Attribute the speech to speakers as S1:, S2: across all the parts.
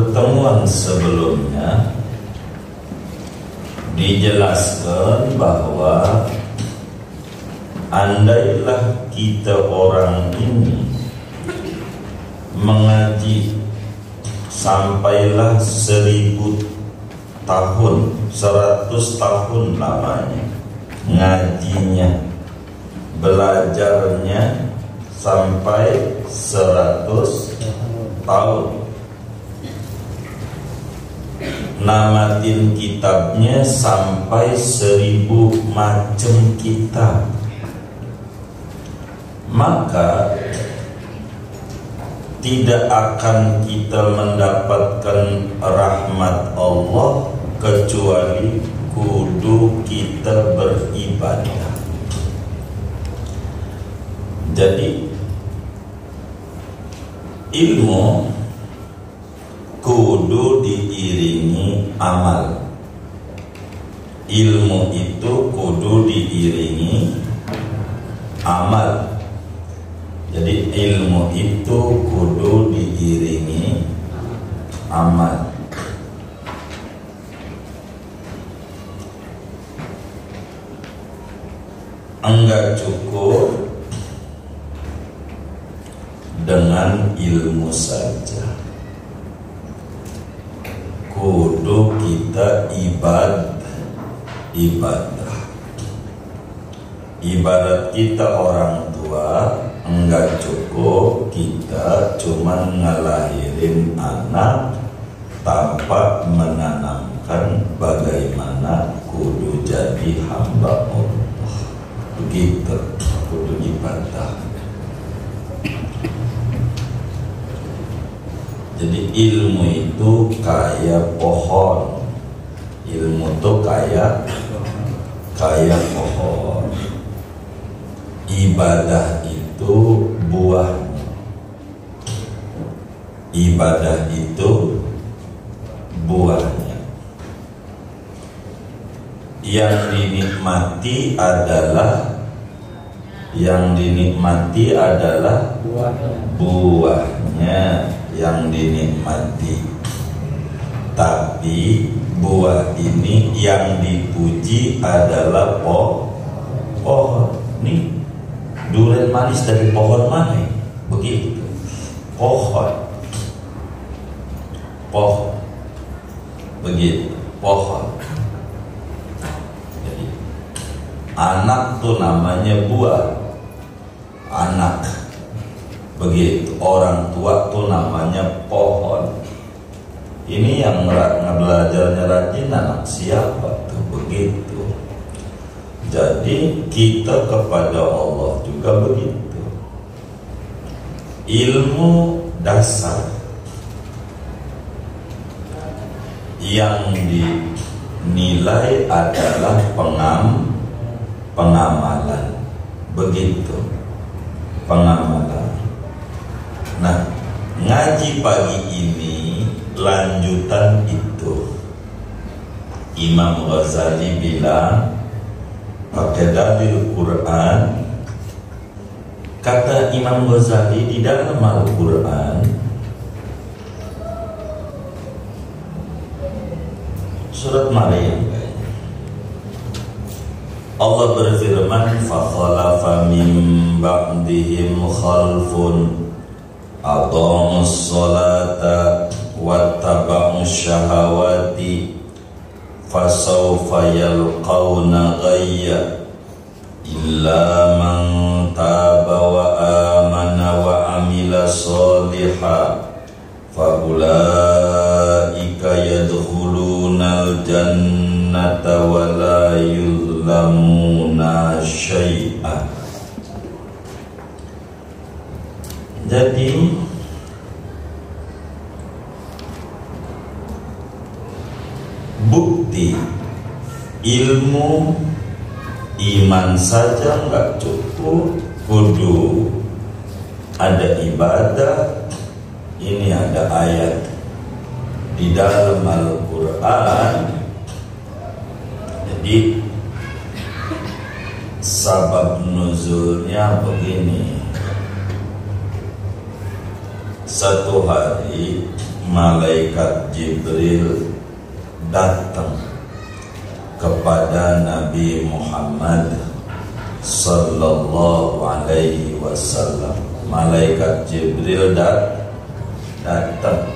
S1: pertemuan sebelumnya dijelaskan bahwa andailah kita orang ini mengaji sampailah 1000 tahun, 100 tahun lamanya ngajinya, belajarnya sampai 100 tahun, namatin kitabnya sampai 1000 macam kitab, maka tidak akan kita mendapatkan rahmat Allah kecuali kudu kita beribadah. Jadi ilmu kudu diiringi amal. Ilmu itu kudu diiringi amal. Jadi ilmu itu kudu diiringi amal. Enggak cukup dengan ilmu saja, kudu kita ibadah. Ibarat kita orang tua, enggak cukup kita cuma ngelahirin anak tanpa menanamkan bagaimana kudu jadi hamba Allah. Begitu kudu ibadah. Jadi ilmu itu kayak pohon. Ilmu itu kayak pohon. Ibadah itu buahnya. Ibadah itu buahnya. Yang dinikmati adalah buahnya yang dinikmati. Tapi buah ini yang dipuji adalah pohon. Nih, durian manis dari pohon mana? Begitu. Pohon. Begitu. Pohon. Jadi anak tuh namanya buah. Anak. Begitu. Orang tua tuh namanya pohon. Ini yang belajarnya rajin anak siapa tuh? Begitu. Jadi kita kepada Allah juga begitu. Ilmu dasar yang dinilai adalah pengamalan. Begitu. Pengamalan. Nah, ngaji pagi ini lanjutan itu. Imam Ghazali bilang pakai dalil Quran. Kata Imam Ghazali di dalam Al-Quran, surat Maryam, Allah berfirman, "Fakhalafa min ba'dihim khalfun aqamus sholata wattaba'us syahawati fasawfa yalqawna ghayya illa man taba wa amana wa amila sholihan faulaika yadkhulunal jannata wa la yuzlamuna syai'an." Jadi bukti ilmu iman saja nggak cukup, kudu ada ibadah. Ini ada ayat di dalam Al-Quran. Jadi sabab nuzulnya begini. Satu hari malaikat Jibril datang kepada Nabi Muhammad sallallahu alaihi wasallam. Malaikat Jibril datang.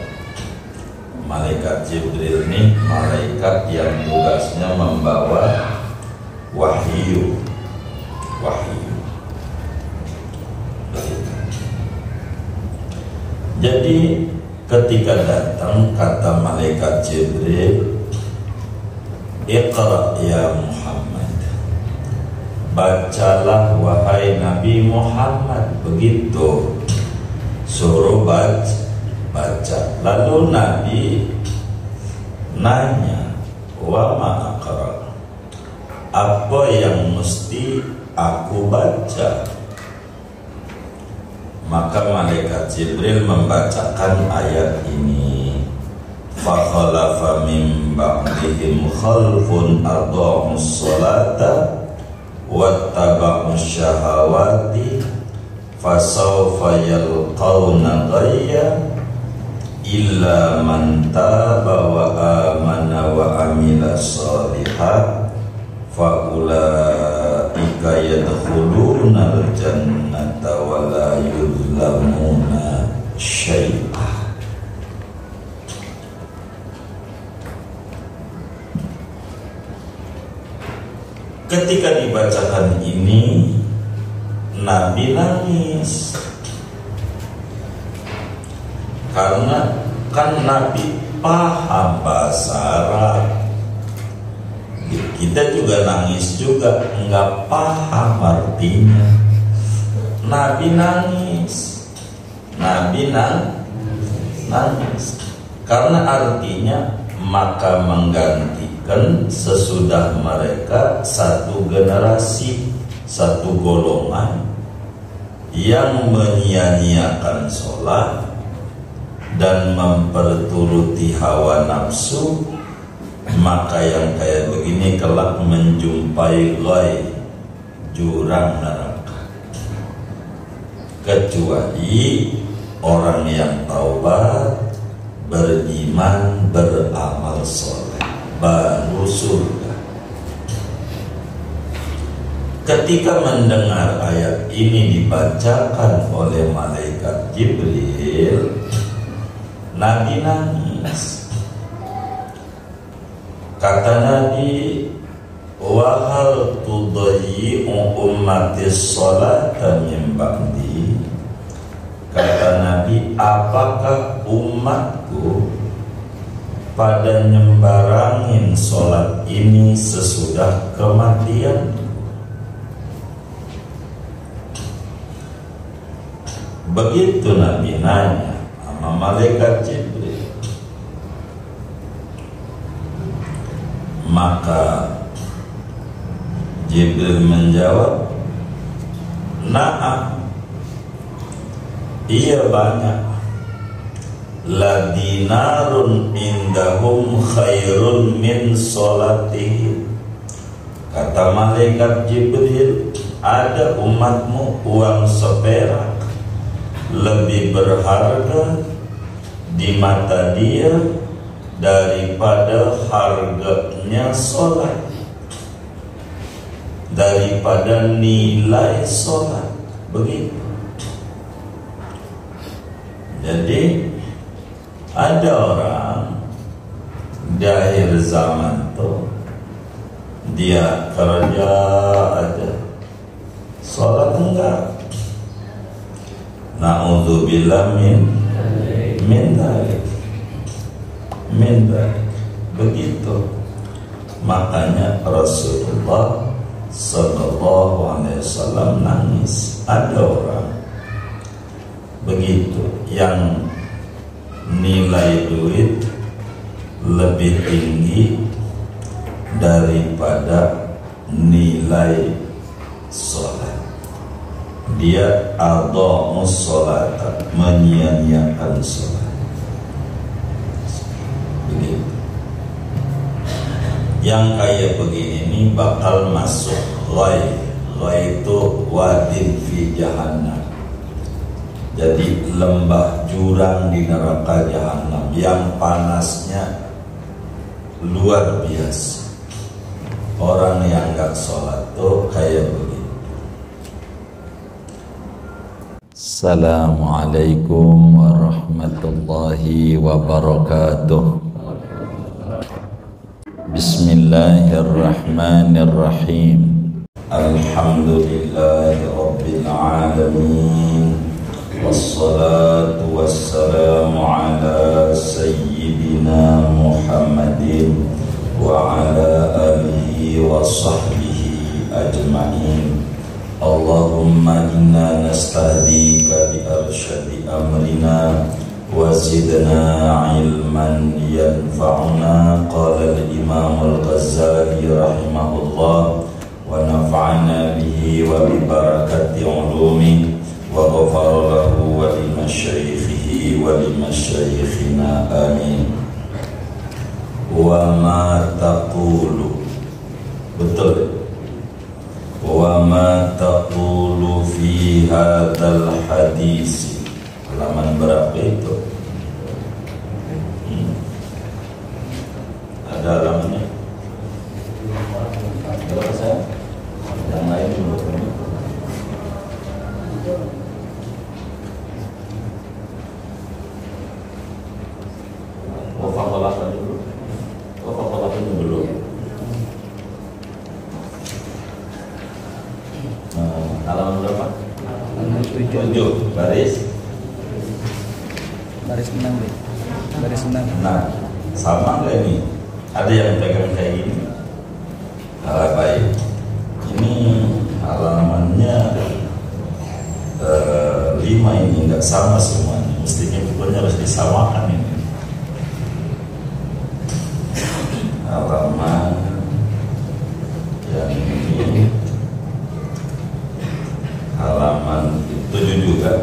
S1: Malaikat Jibril ini malaikat yang tugasnya membawa wahyu. Jadi ketika datang kata malaikat Jibril, Iqra ya Muhammad, bacalah wahai Nabi Muhammad. Begitu suruh baca. Lalu Nabi nanya, wa ma aqra, apa yang mesti aku baca? Maka malaikat Jibril membacakan ayat ini, fa khalafa min ba'dihim khalfun arda'us salata wattaba'us syahawati fasawfa yalqawna ghayya illa man taba wa amana wa amila shalihan fa ulaika yadkhuluna al-jannata wa la yuzlamuna syai'a. Ketika dibacakan ini, Nabi nangis karena kan Nabi paham bahasa Arab. Kita juga nangis juga, nggak paham artinya. Nabi nangis, nangis karena artinya maka menggantikan sesudah mereka satu generasi, satu golongan yang menyia-nyiakan sholat dan memperturuti hawa nafsu, maka yang kayak begini kelak menjumpai ghai, jurang neraka. Kecuali orang yang taubat, beriman, beramal soleh, baru surga. Ketika mendengar ayat ini dibacakan oleh malaikat Jibril, Nabi nangis. Kata Nabi, wa hal tudayyi'u ummatis salata min ba'di. Kata Nabi, apakah umatku pada nyembarangin sholat ini sesudah kematian? Begitu Nabi nanya sama malaikat Jibril. Maka Jibril menjawab, na'am, iya banyak. La dinarun indahum khairun min sholatihim. Kata malaikat Jibril, ada umatmu uang seperak lebih berharga di mata dia daripada harganya sholat, daripada nilai sholat. Begitu. Jadi ada orang di akhir zaman tuh dia kerja aja, sholat enggak. Na'udzubillah min dzalik. Begitu. Makanya Rasulullah sallallahu alaihi wasallam nangis. Ada orang begitu yang nilai duit lebih tinggi daripada nilai sholat. Dia adhamus sholat, menyia-nyiakan sholat. Begitu. Yang kayak begini ini bakal masuk ghai. Ghai itu wadin fi jahannam. Jadi lembah jurang di neraka Jahanam yang panasnya luar biasa. Orang yang gak sholat tuh kayak begitu. Assalamualaikum warahmatullahi wabarakatuh. Bismillahirrahmanirrahim. Alhamdulillahi rabbil alamin. Wassalatu wassalamu ala sayyidina Muhammadin wa ala alihi wa sahbihi ajma'in. Allahumma inna nastahdika bi arsyadi amrina wa zidna ilman yanfa'una. Qala al-imam al-Ghazali rahimahullah wa nafa'ana bihi wa bi barakati ulumi wa ghafara lahu wa li masyaikhihi wa li masyaikhina amin. Wa ma taqulu, betul, wa ma taqulu fi hadzal hadis. Halaman berapa itu? Ada halamannya? Yang lain dulu. Wafaqalakan dulu. Wafaqalakan dulu. Halaman berapa?
S2: Halaman
S1: 7. Baris
S2: menang deh. Baris menang.
S1: Nah, sama nggak ini? Ada yang pegang kayak gini? Baik. Ini halamannya 5 ini nggak sama semuanya. Mestinya bukunya harus disamakan ini. Halaman yang ini, halaman 7 juga.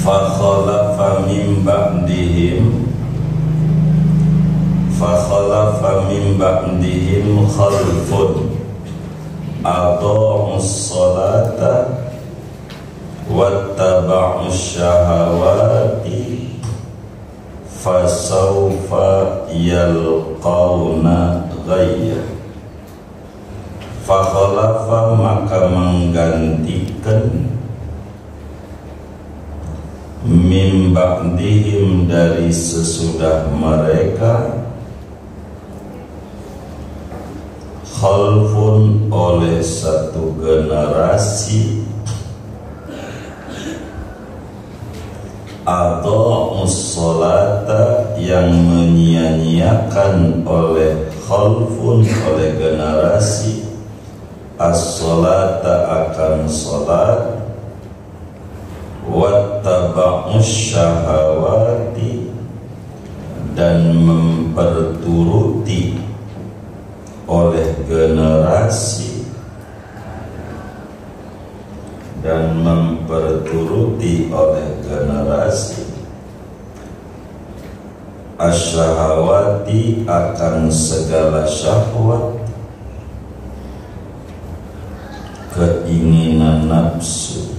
S1: Fakhalafa min ba'dihim khalfun adha'us salata wattaba'us syahawati fasawfa yalqawna ghayya. Fakhalafa, maka menggantikan, min ba'dihim, dari sesudah mereka, khalfun, oleh satu generasi, atau sholata, yang menyia-nyiakan, oleh khalfun, oleh generasi, as-sholata, akan sholat, wattaba'us syahawati, dan memperturuti, oleh generasi, dan memperturuti oleh generasi, asyahawati, akan segala syahwat, keinginan nafsu.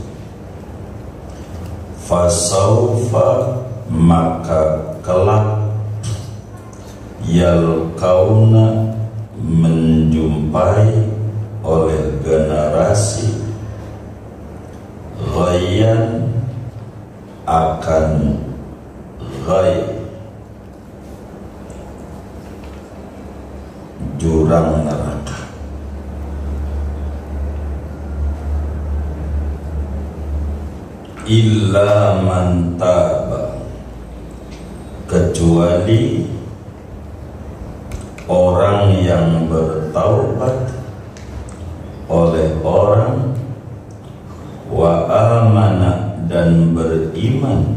S1: Fasaufa, maka kelak, yalqauna, menjumpai, oleh generasi, ghayyan, akan ghay, jurang neraka. Illa man taba, kecuali orang yang bertaubat, oleh orang, wa amana, dan beriman,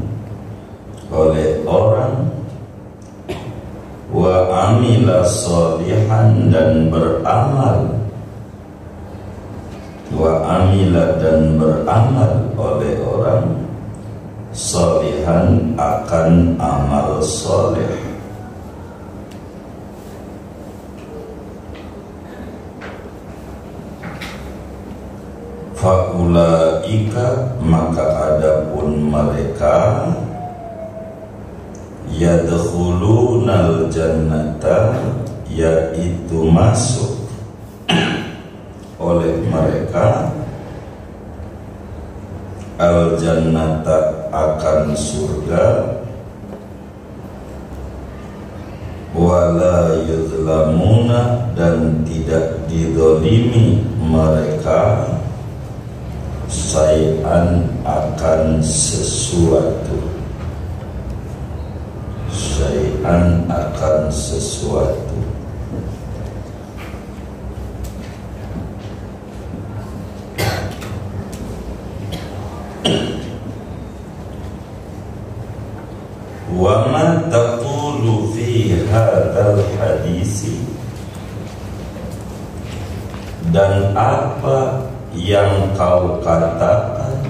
S1: oleh orang, wa amila sholihan, dan beramal, wa amila, dan beramal, oleh orang, sholihan, akan amal sholih. Faulaika, maka adapun mereka, yadkhulunal jannata, yaitu masuk oleh mereka al jannata, akan surga, wala yuzlamuna, dan tidak dizalimi mereka syai'an, akan sesuatu, syai'an, akan sesuatu. Wa ma taqulu fi hadzal hadisi, dan apa yang kau katakan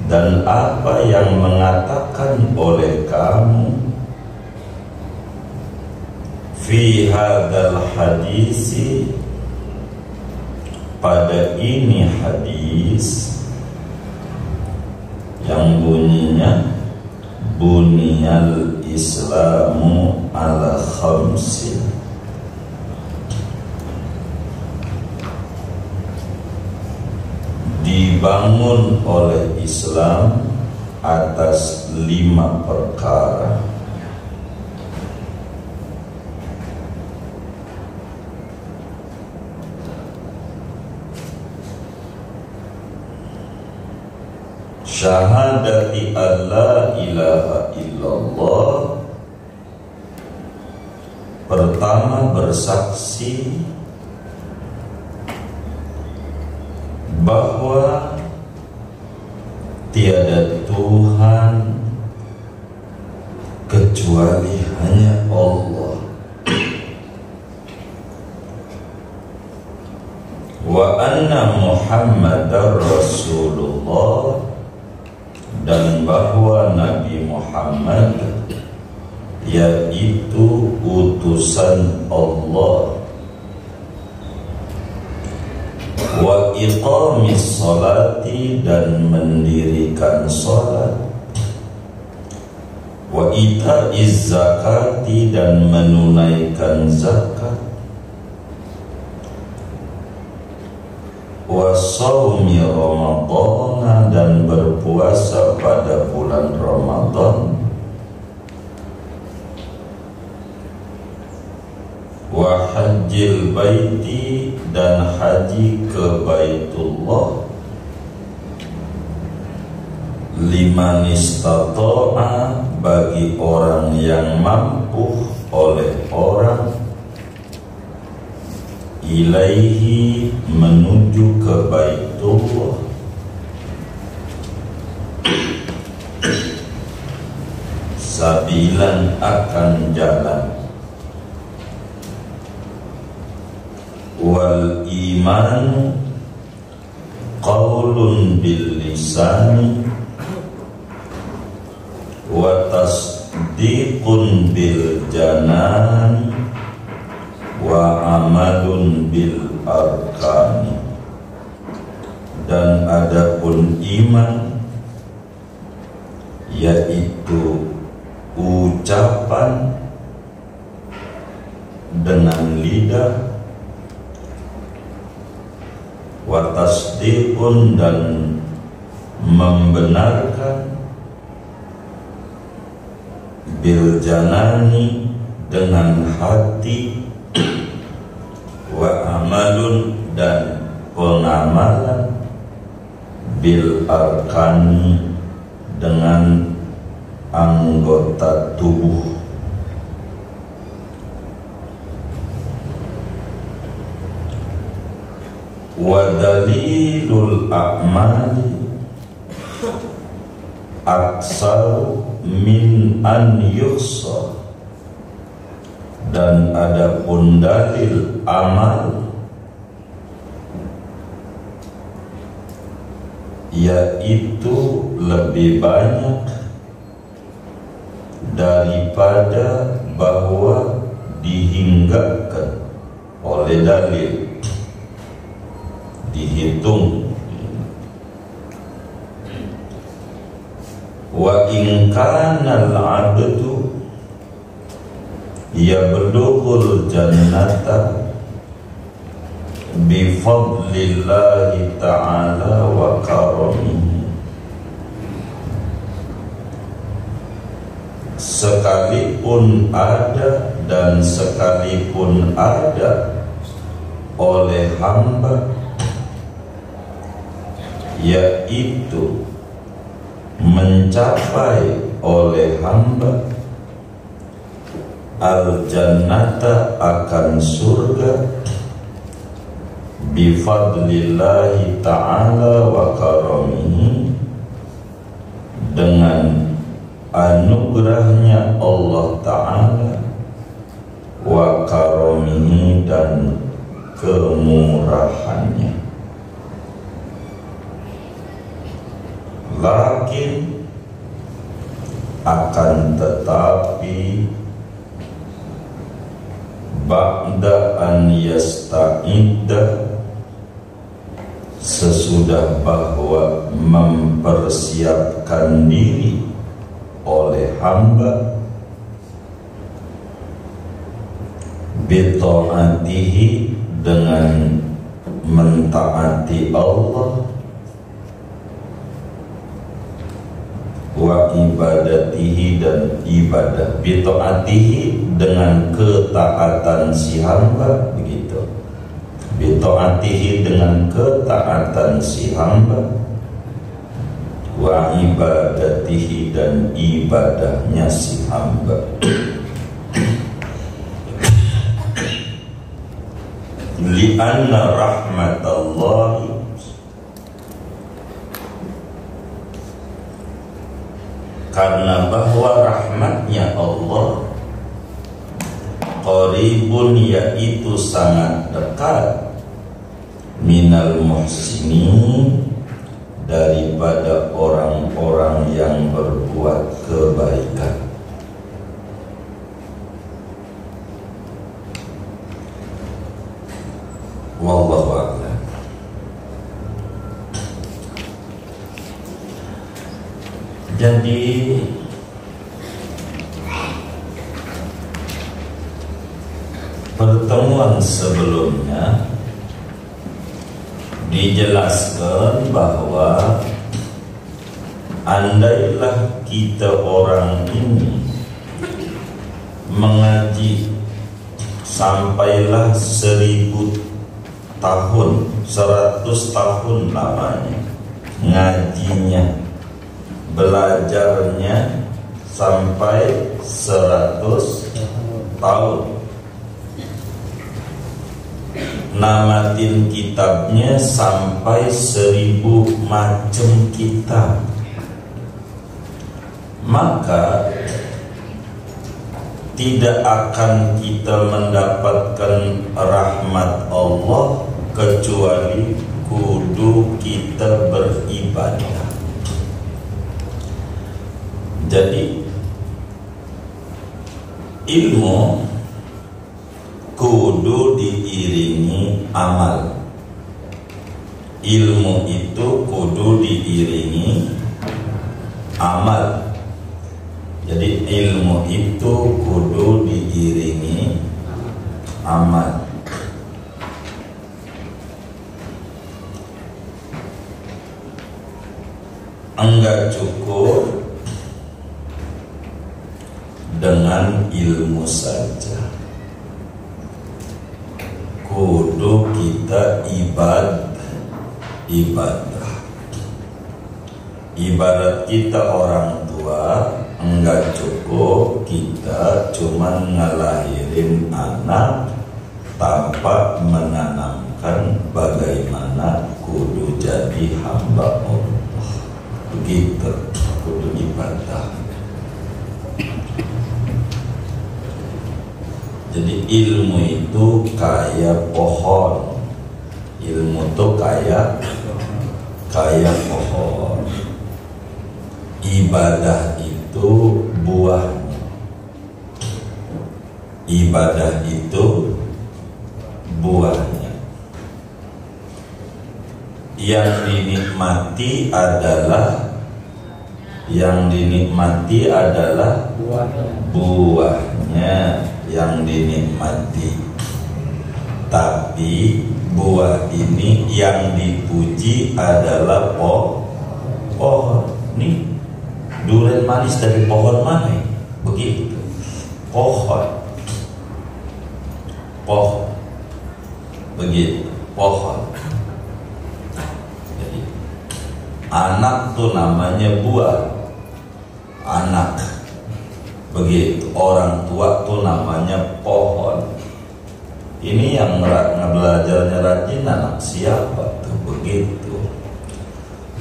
S1: dan apa yang mengatakan oleh kamu fi hadzal hadisi, pada ini hadis yang bunyinya buniyal islamu ala khamsin, dibangun oleh Islam atas 5 perkara. Syahadati alla ilaha illallah, pertama bersaksi bahwa tiada Tuhan kecuali hanya Allah, wa anna Muhammadar Rasulullah, dan bahwa Nabi Muhammad yaitu utusan Allah, wa iqamis salati, dan mendirikan salat, wa ita'iz zakati, dan menunaikan zakat, wa shaumi Ramadhan, dan berpuasa pada bulan Ramadan, wa hajjil baiti, dan haji ke Baitullah, liman istata'a, bagi orang yang mampu oleh orang, ilaihi, menuju ke Baitullah, sabilan, akan jalan, wal iman qaulun bil lisani, wa tasdiqun bil janani, wa amalun bil arkani, dan adapun iman yaitu ucapan dengan lidah, wa tasdiqun, dan membenarkan, bil janani, dengan hati, wa amalun, dan pengamalan, bil arkani, dengan anggota tubuh. Wa dalilul a'mali aksar min an yuhsa, dan adapun dalil amal yaitu lebih banyak daripada bahwa dihinggakan oleh dalil, dihitung Wa in kana al-'abdu yablughul jannata bi fadlillahi ta'ala wa karamihi, sekalipun ada dan sekalipun ada oleh hamba, yaitu mencapai oleh hamba al-jannata akan surga bifadlillahi ta'ala wa karamihi, dengan anugerahnya Allah Ta'ala, wa karamihi, dan kemurahannya. Lakin akan tetapi ba'da an yasta'idda, sesudah bahwa mempersiapkan diri oleh hamba bita'atihi, dengan mentaati Allah, wa ibadatihi, dan ibadah. Bita'atihi, dengan ketaatan si hamba, begitu. Bita'atihi, dengan ketaatan si hamba, wa ibadatihi, dan ibadahnya si hamba. Li'anna rahmatallahi, karena bahwa rahmatnya Allah, qaribun, yaitu sangat dekat, minal muhsinin, daripada orang-orang yang berbuat kebaikan. Wallahu a'lam. Jadi pertemuan sebelumnya dijelaskan bahwa andailah kita orang ini mengaji sampailah 1000 tahun, 100 tahun lamanya ngajinya, belajarnya sampai 100 tahun, namatin kitabnya sampai 1000 macam kitab, maka tidak akan kita mendapatkan rahmat Allah kecuali kudu kita beribadah. Jadi ilmu kudu diiringi amal. Ilmu itu kudu diiringi amal. Jadi ilmu itu kudu diiringi amal. Enggak cukup dengan ilmu saja, kudu kita ibadah. Ibarat kita orang tua, enggak cukup kita cuma ngelahirin anak tanpa menanamkan bagaimana kudu jadi hamba Allah. Begitu, kudu ibadah. Jadi ilmu itu kayak pohon. Ilmu itu kayak pohon. Ibadah itu buahnya. Ibadah itu buahnya. Yang dinikmati adalah Yang dinikmati adalah buahnya yang dinikmati. Tapi buah ini yang dipuji adalah pohon. Nih, durian manis dari pohon mana? Begitu. Pohon. Begitu. Pohon. Jadi, anak tuh namanya buah. Anak. Begitu. Orang tua tuh namanya pohon. Ini yang belajarnya rajin anak siapa tuh? Begitu.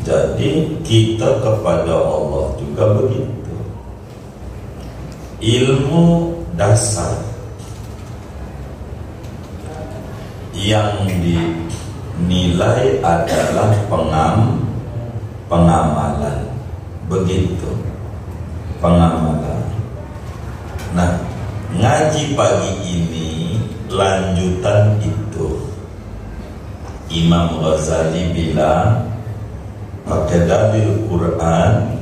S1: Jadi kita kepada Allah juga begitu. Ilmu dasar yang dinilai adalah pengamalan. Begitu. Pengamalan. Nah, ngaji pagi ini lanjutan itu. Imam Ghazali bilang pakai dalil Quran,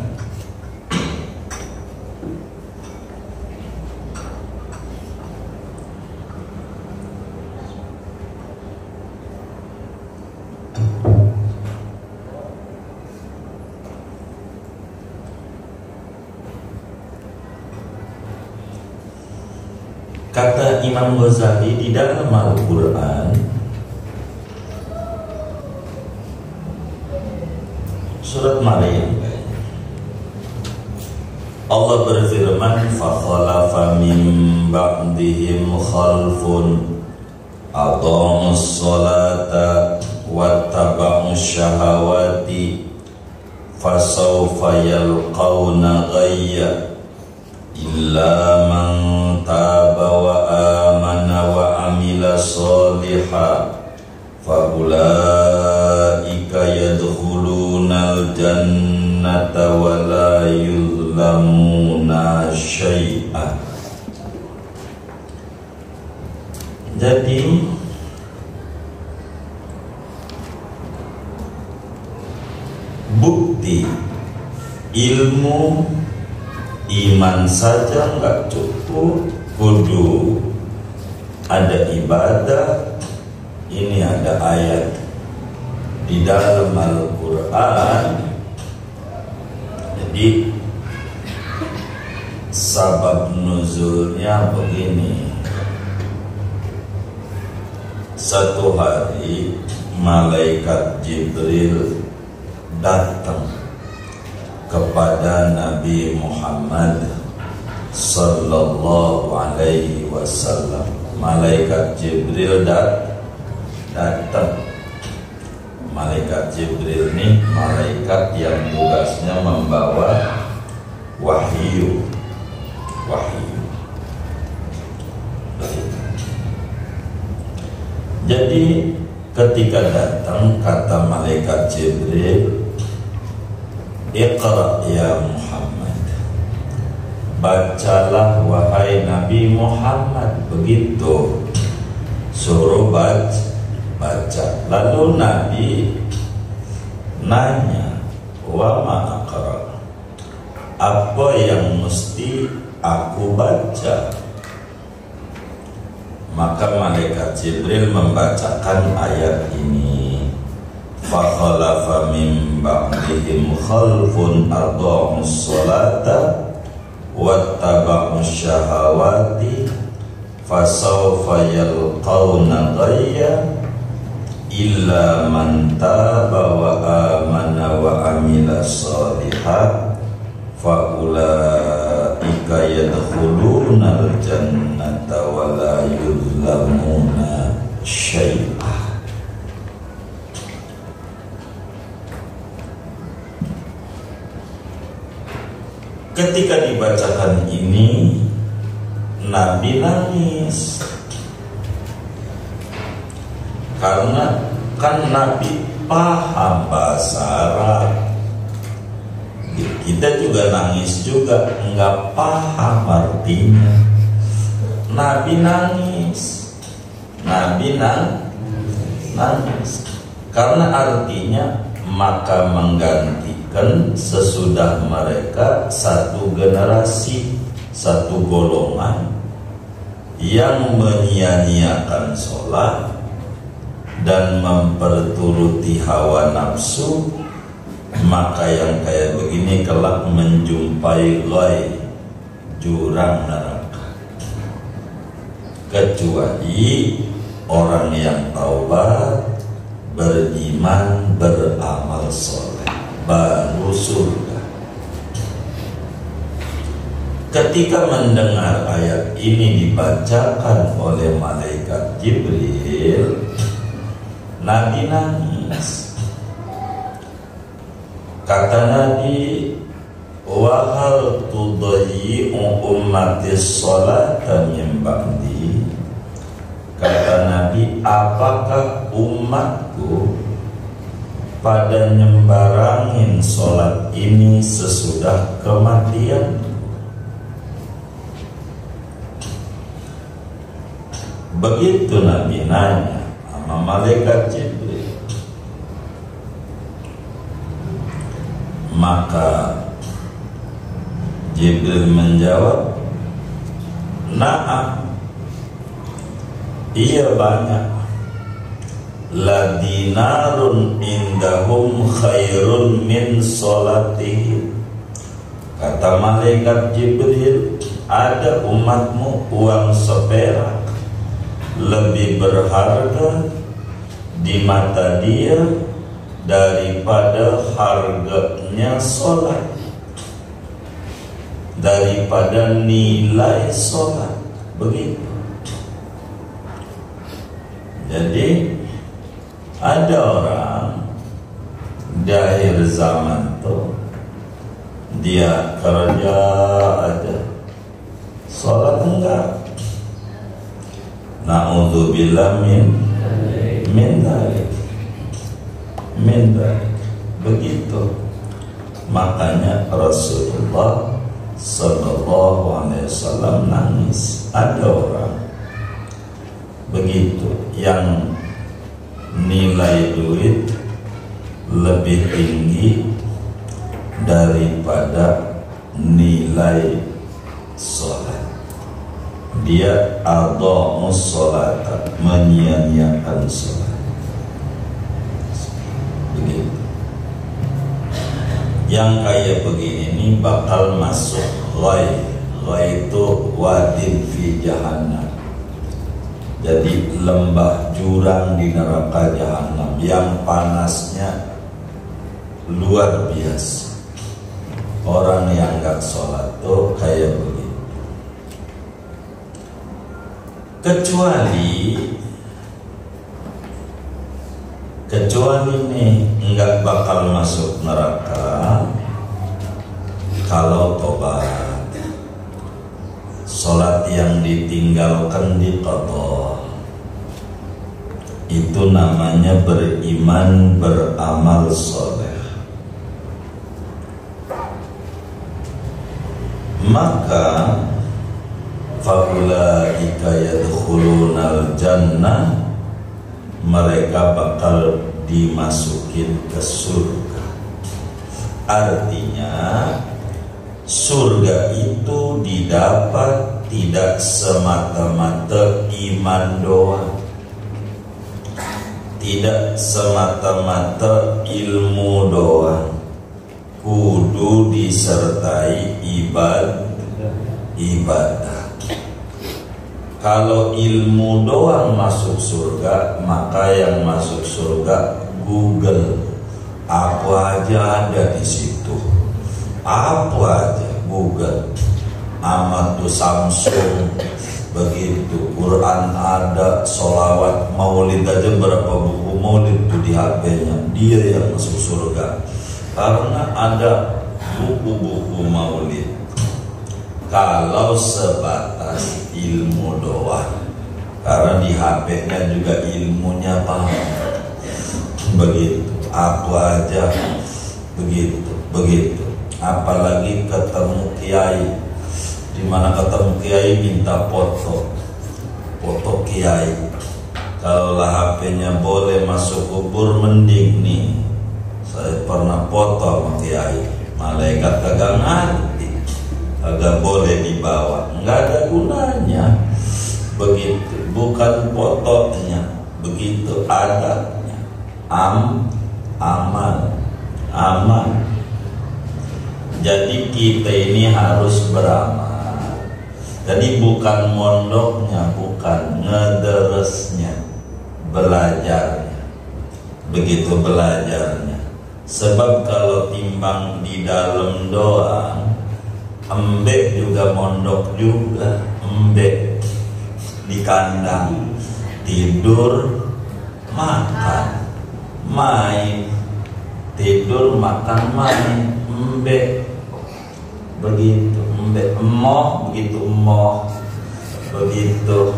S1: kata Imam Ghazali di dalam Al-Quran, surat Maryam, Allah berfirman, "Fakhalafa min ba'dihim khalfun aqamus sholata wattaba'us syahawati fasawfa yalqawna ghayya illa man taba wa amana wa amila sholihan faulaika yadkhulunal jannata wa la yuzlamuna syai'an." Jadi bukti ilmu iman saja nggak cukup, kudu ada ibadah. Ini ada ayat di dalam Al-Quran. Jadi sabab nuzulnya begini. Satu hari malaikat Jibril datang kepada Nabi Muhammad sallallahu alaihi wasallam. Malaikat Jibril datang. Malaikat Jibril ini malaikat yang tugasnya membawa wahyu. Jadi ketika datang kata malaikat Jibril, "Iqra ya Muhammad." Bacalah wahai Nabi Muhammad. Begitu. Suruh baca. Lalu Nabi nanya, "Wa ma aqra?" Apa yang mesti aku baca? Maka malaikat Jibril membacakan ayat ini. "Fakhalafa min ba'dihim khalfun aqamus sholata wattaba'us syahawati fasawfa yalqawna ghayya illa man taba wa amana wa amila sholihan faulaika yadkhulunal jannata wa la yuzlamuna syai'an." Ketika dibacakan ini, Nabi nangis. Karena kan Nabi paham bahasa Arab. Kita juga nangis juga, enggak paham artinya. Nabi nangis. Nangis. Karena artinya maka mengganti Kan sesudah mereka satu generasi, satu golongan yang menyia-nyiakan sholat dan memperturuti hawa nafsu, maka yang kayak begini kelak menjumpai ghai, jurang neraka. Kecuali orang yang taubat, beriman, beramal soleh, baru surga. Ketika mendengar ayat ini dibacakan oleh malaikat Jibril, Nabi nangis. Kata Nabi, wa hal tudayyi'u ummatis sholata min ba'di. Kata Nabi, apakah umatku pada nyembarangin sholat ini sesudah kematian? Begitu Nabi nanya sama malaikat Jibril, maka Jibril menjawab, na'am, iya banyak. La dinarun indahum khairun min sholatihim. Kata malaikat Jibril, ada umatmu uang seperak lebih berharga di mata dia daripada harganya sholat, daripada nilai sholat. Begitu. Jadi ada orang di akhir zaman tuh dia kerja aja, sholat enggak. Na'udzubillah min dzalik. Begitu. Makanya Rasulullah sallallahu alaihi wasallam nangis. Ada orang begitu yang nilai duit lebih tinggi daripada nilai sholat. Dia adhamus sholat, menyia-nyiakan sholat. Begitu. Yang kayak begini ini bakal masuk ghai. Ghai itu wadin fi jahannam. Jadi lembah jurang di neraka jahannam yang panasnya luar biasa. Orang yang gak sholat tuh kayak begitu. Kecuali nih nggak bakal masuk neraka kalau tobat. Sholat yang ditinggalkan di qadha, itu namanya beriman, beramal soleh. Maka faulaika yadkhulunal jannah, mereka bakal dimasukin ke surga. Artinya surga itu didapat tidak semata-mata iman doang, tidak semata-mata ilmu doang, kudu disertai ibadah. Kalau ilmu doang masuk surga, maka yang masuk surga Google, apa aja ada di situ, apa aja Google. Amatu Samsung begitu, Quran ada, sholawat, maulid aja berapa buku maulid tuh di HP-nya. Dia yang masuk surga karena ada buku-buku maulid. Kalau sebatas ilmu doang, karena di HP-nya juga ilmunya paham. Begitu, apa aja begitu. Apalagi ketemu kiai, dimana ketemu kiai minta foto kiai. Kalau HP-nya boleh masuk kubur, mending nih Saya pernah foto sama kiai, malaikat kagak ngerti, kagak boleh dibawa, nggak ada gunanya. Begitu, bukan fotonya, begitu adabnya. Aman. Jadi kita ini harus beramal. Jadi bukan mondoknya, bukan ngederesnya, belajarnya. Begitu belajarnya. Sebab kalau timbang di dalam doang, embek juga mondok juga, embek di kandang, tidur, makan, main, tidur, makan, main, embek. Begitu, embek, emoh, begitu emoh, begitu,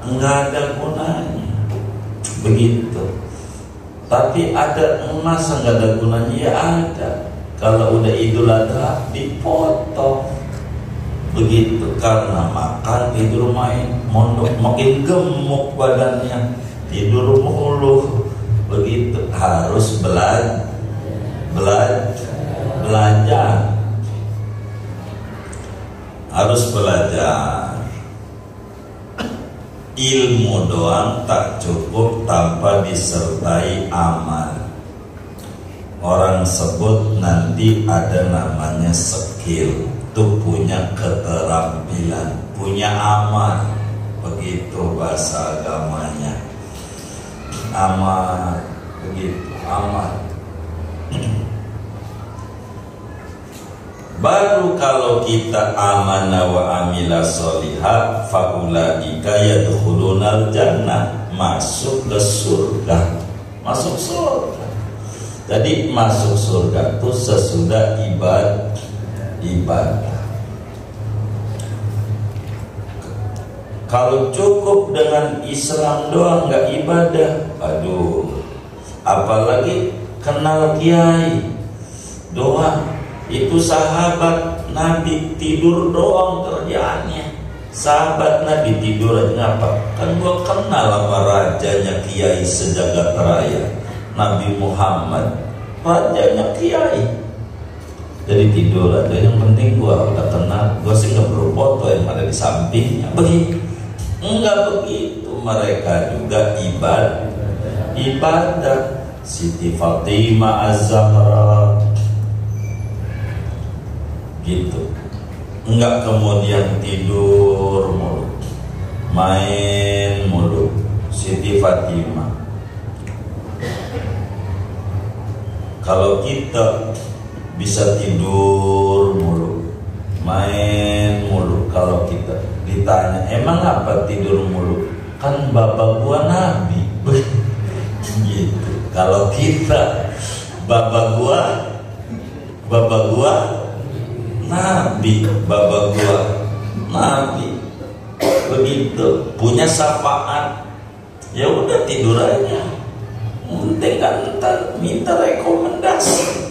S1: enggak ada gunanya. Begitu. Tapi ada emas enggak ada gunanya, ya ada. Kalau udah Idul Adha dipotong. Begitu, karena makan, tidur, main, mondok, makin gemuk badannya, tidur mulu. Begitu, harus belajar. Harus belajar. Ilmu doang tak cukup tanpa disertai amal. Orang sebut nanti ada namanya skill, itu punya keterampilan, punya amal. Begitu bahasa agamanya, amal. Begitu, amal. Baru kalau kita amana wa amila sholiha faulaika yadkhulunal jannah, masuk ke surga. Masuk surga. Jadi masuk surga itu sesudah ibadah. Kalau cukup dengan Islam doang nggak ibadah, aduh, apalagi kenal kiai doang. Itu sahabat Nabi tidur doang kerjaannya. Sahabat Nabi tidur aja ngapa? Kan gua kenal sama rajanya kiai sejagat raya, Nabi Muhammad, rajanya kiai. Jadi tidur aja, yang penting gua udah kenal. Gua sih nggak perlu foto yang ada di sampingnya. Begitu? Enggak begitu. Mereka juga ibadah. Siti Fatimah Az-Zahra gitu. Enggak kemudian tidur mulu, main mulu. Siti Fatimah. Kalau kita bisa tidur mulu, main mulu, kalau kita ditanya emang apa tidur mulu, kan bapak gua Nabi. Gitu. Kalau kita bapak gua Nabi, bapak gua Nabi. Begitu, punya syafaat. Ya udah tidur aja. Penting kan ntar minta rekomendasi.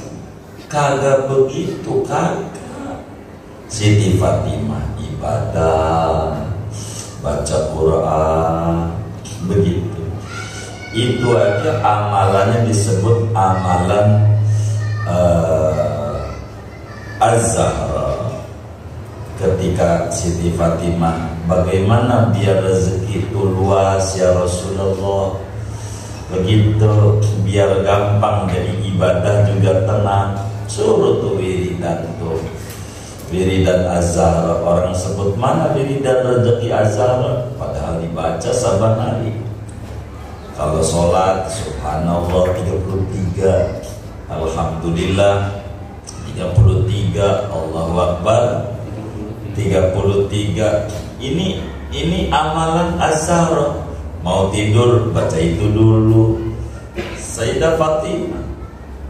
S1: Kagak begitu, kagak. Siti Fatimah ibadah, baca Quran, begitu. Itu aja amalannya disebut amalan Az-Zahra. Ketika Siti Fatimah, bagaimana biar rezeki itu luas ya Rasulullah, begitu biar gampang jadi ibadah juga tenang, suruh tuh wiridan Az-Zahra. Orang sebut mana wiridan rezeki Az-Zahra, padahal dibaca saban hari. Kalau sholat subhanallah 33, alhamdulillah 33, Allahu Akbar 33. Ini amalan Az-Zahra. Mau tidur baca itu dulu. Sayyidah Fatimah,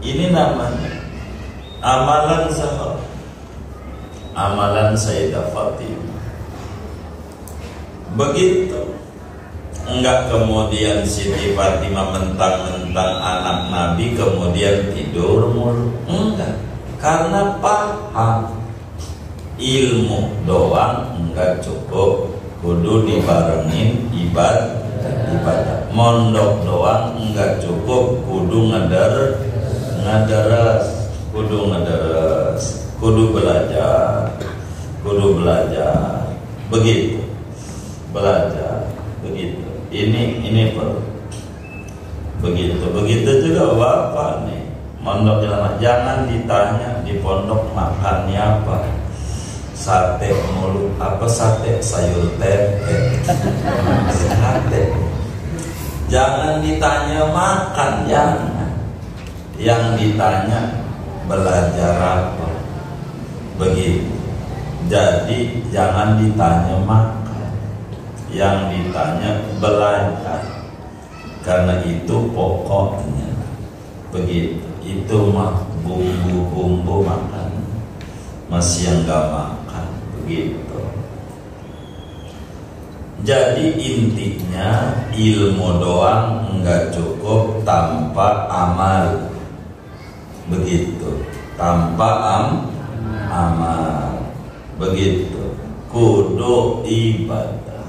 S1: ini namanya amalan Zahra, amalan Sayyidah Fatimah. Begitu. Enggak kemudian Siti Fatimah mentang-mentang anak Nabi kemudian tidur mulu. Enggak. Karena paham ilmu doang enggak cukup, kudu dibarengin ibadah. Mondok doang enggak cukup, kudu ngadaras, kudu belajar, begitu, belajar, begitu. Ini perlu, begitu juga bapak nih, mondok anak jangan ditanya di pondok makannya apa, sate mulu, apa sate sayur tempe, sate. Jangan ditanya makan, jangan. Yang ditanya belajar apa, begitu. Jadi jangan ditanya makan, yang ditanya belajar, karena itu pokoknya, begitu. Itu mah bumbu-bumbu makan, masih yang gak makan, begitu. Jadi intinya ilmu doang enggak cukup tanpa amal, begitu. Tanpa amal, begitu. Kudu ibadah.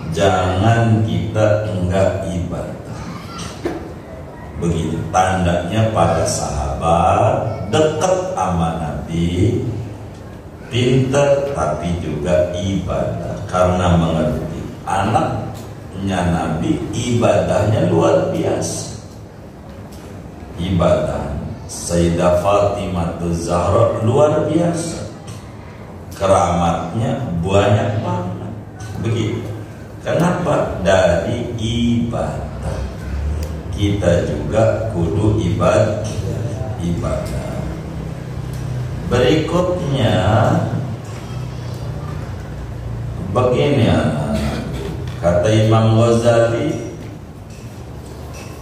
S1: Jangan kita enggak ibadah, begitu. Tandanya pada sahabat dekat sama Nabi, pintar tapi juga ibadah, karena mengerti anaknya Nabi ibadahnya luar biasa. Ibadah Sayyidah Fatimah Zahra luar biasa, keramatnya banyak banget, begitu. Kenapa? Dari ibadah. Kita juga kudu ibadah. Berikutnya begini, kata Imam Ghazali,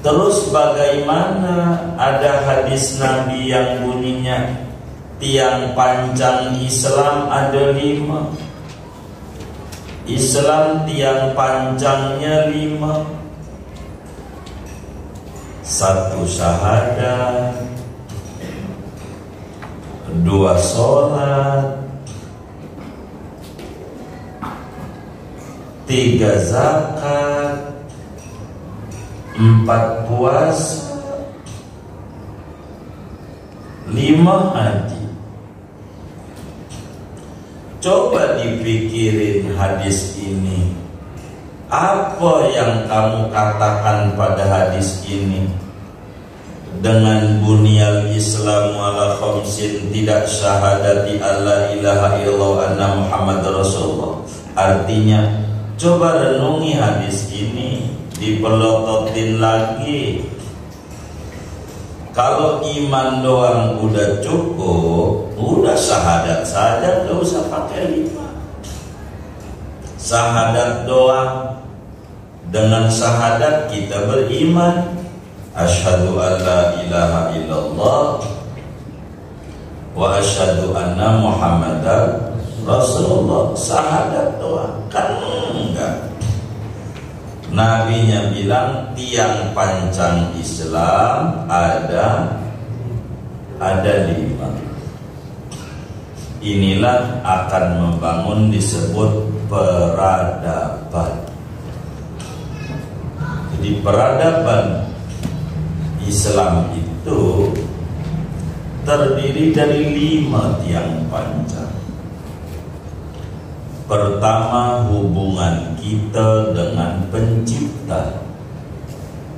S1: terus bagaimana ada hadis Nabi yang bunyinya tiang pancang Islam ada 5. Islam tiang pancangnya 5. 1 syahadat, 2 sholat, 3 zakat, 4 puasa, 5 haji. Coba dipikirin hadis ini, apa yang kamu katakan pada hadis ini? Dengan bunyal Islamu ala khamsin, tidak syahadati alla ilaha illallah anna Muhammad Rasulullah. Artinya, coba renungi hadis ini, dipelototin lagi. Kalau iman doang udah cukup, udah syahadat saja, gak usah pakai 5. Syahadat doang. Dengan syahadat kita beriman. Asyhadu an la ilaha illallah wa asyhadu anna Muhammadar Rasulullah. Syahadat doang, kan enggak. Nabinya bilang tiang pancang Islam ada 5. Inilah akan membangun, disebut peradaban. Jadi peradaban Islam itu terdiri dari 5 tiang pancang. Pertama, hubungan kita dengan Pencipta.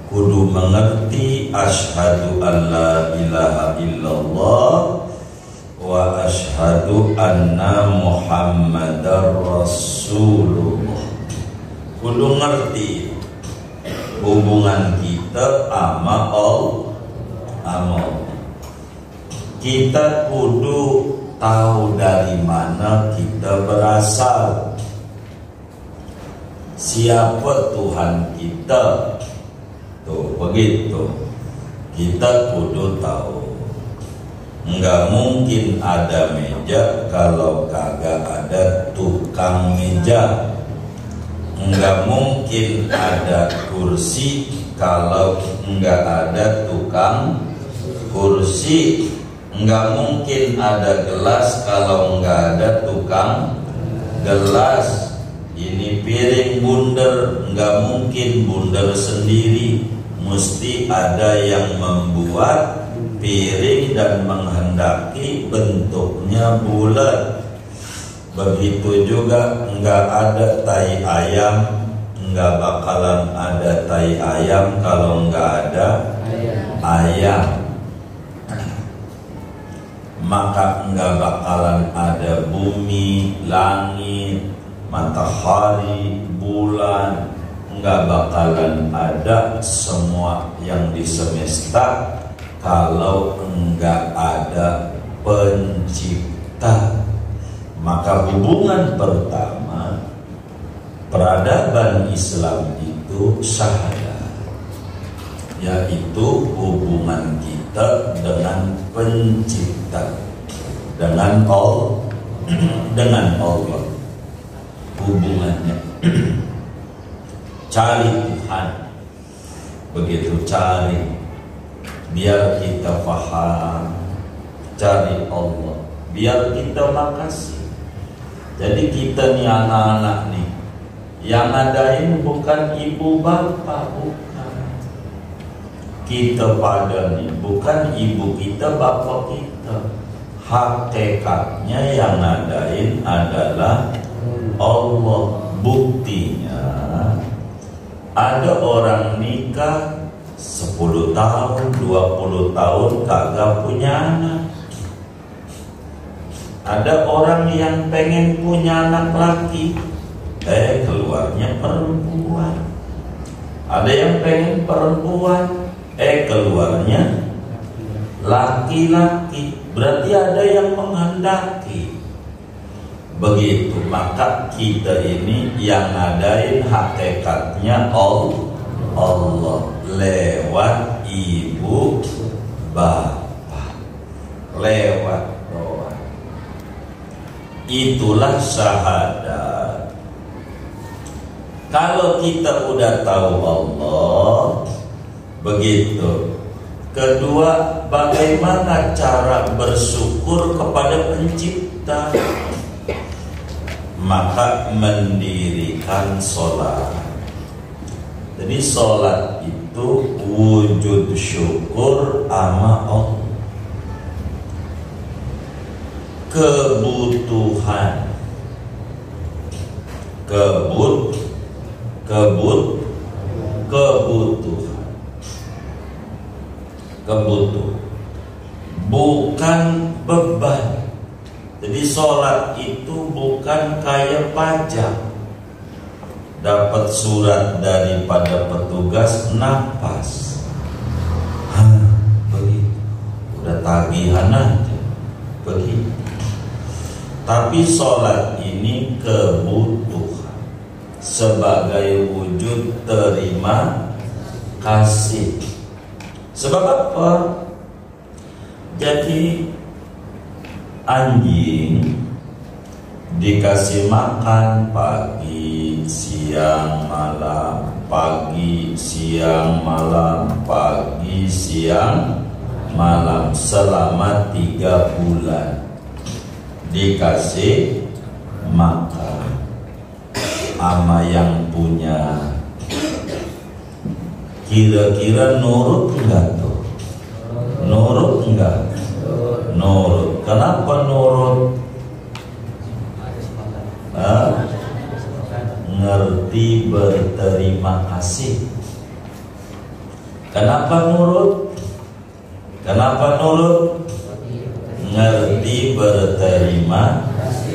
S1: Kudu mengerti asyhadu an la ilaha illallah wa asyhadu anna Muhammadar Rasulullah. Kudu ngerti hubungan kita sama Allah. Kita kudu tahu dari mana kita berasal, siapa Tuhan kita. Tuh begitu, kita kudu tahu. Enggak mungkin ada meja kalau kagak ada tukang meja. Enggak mungkin ada kursi kalau enggak ada tukang kursi. Enggak mungkin ada gelas kalau enggak ada tukang gelas. Ini piring bundar, enggak mungkin bundar sendiri mesti ada yang membuat piring dan menghendaki bentuknya bulat. Begitu juga enggak ada tai ayam, enggak bakalan ada tai ayam kalau enggak ada ayam. Maka enggak bakalan ada bumi, langit, matahari, bulan, enggak bakalan ada semua yang di semesta kalau enggak ada pencipta. Maka hubungan pertama peradaban Islam itu syahadat, yaitu hubungan kita dengan pencipta, dengan Allah hubungannya. Cari Tuhan, begitu cari, biar kita paham. Cari Allah, biar kita makasih. Jadi kita nih anak-anak nih, yang ngadain bukan ibu bapak, bukan. Kita pada nih, bukan ibu kita, bapak kita. Hakikatnya yang ngadain adalah Allah. Buktinya ada orang nikah 10 tahun, 20 tahun kagak punya anak. Ada orang yang pengen punya anak laki, keluarnya perempuan. Ada yang pengen perempuan, keluarnya laki-laki. Berarti ada yang menghendaki. Begitu, maka kita ini yang ngadain hakikatnya Allah lewat ibu bapak, lewat doa. Itulah syahadat. Kalau kita udah tahu Allah, begitu. Kedua, bagaimana cara bersyukur kepada pencipta? Maka mendirikan sholat. Jadi sholat itu wujud syukur sama Allah. Kebutuhan, kebutuhan, bukan beban. Jadi sholat itu bukan kayak pajak, dapat surat daripada petugas napas, begitu, udah tagihan aja, begitu. Tapi sholat ini kebutuhan sebagai wujud terima kasih. Sebab apa? Jadi anjing dikasih makan pagi, siang, malam, pagi, siang, malam, pagi, siang, malam selama 3 bulan. Dikasih makan sama yang punya. Kira-kira nurut enggak tuh? Nurut enggak? Nurut. Kenapa nurut? Ngerti berterima kasih. Kenapa nurut? Kenapa nurut? Ngerti berterima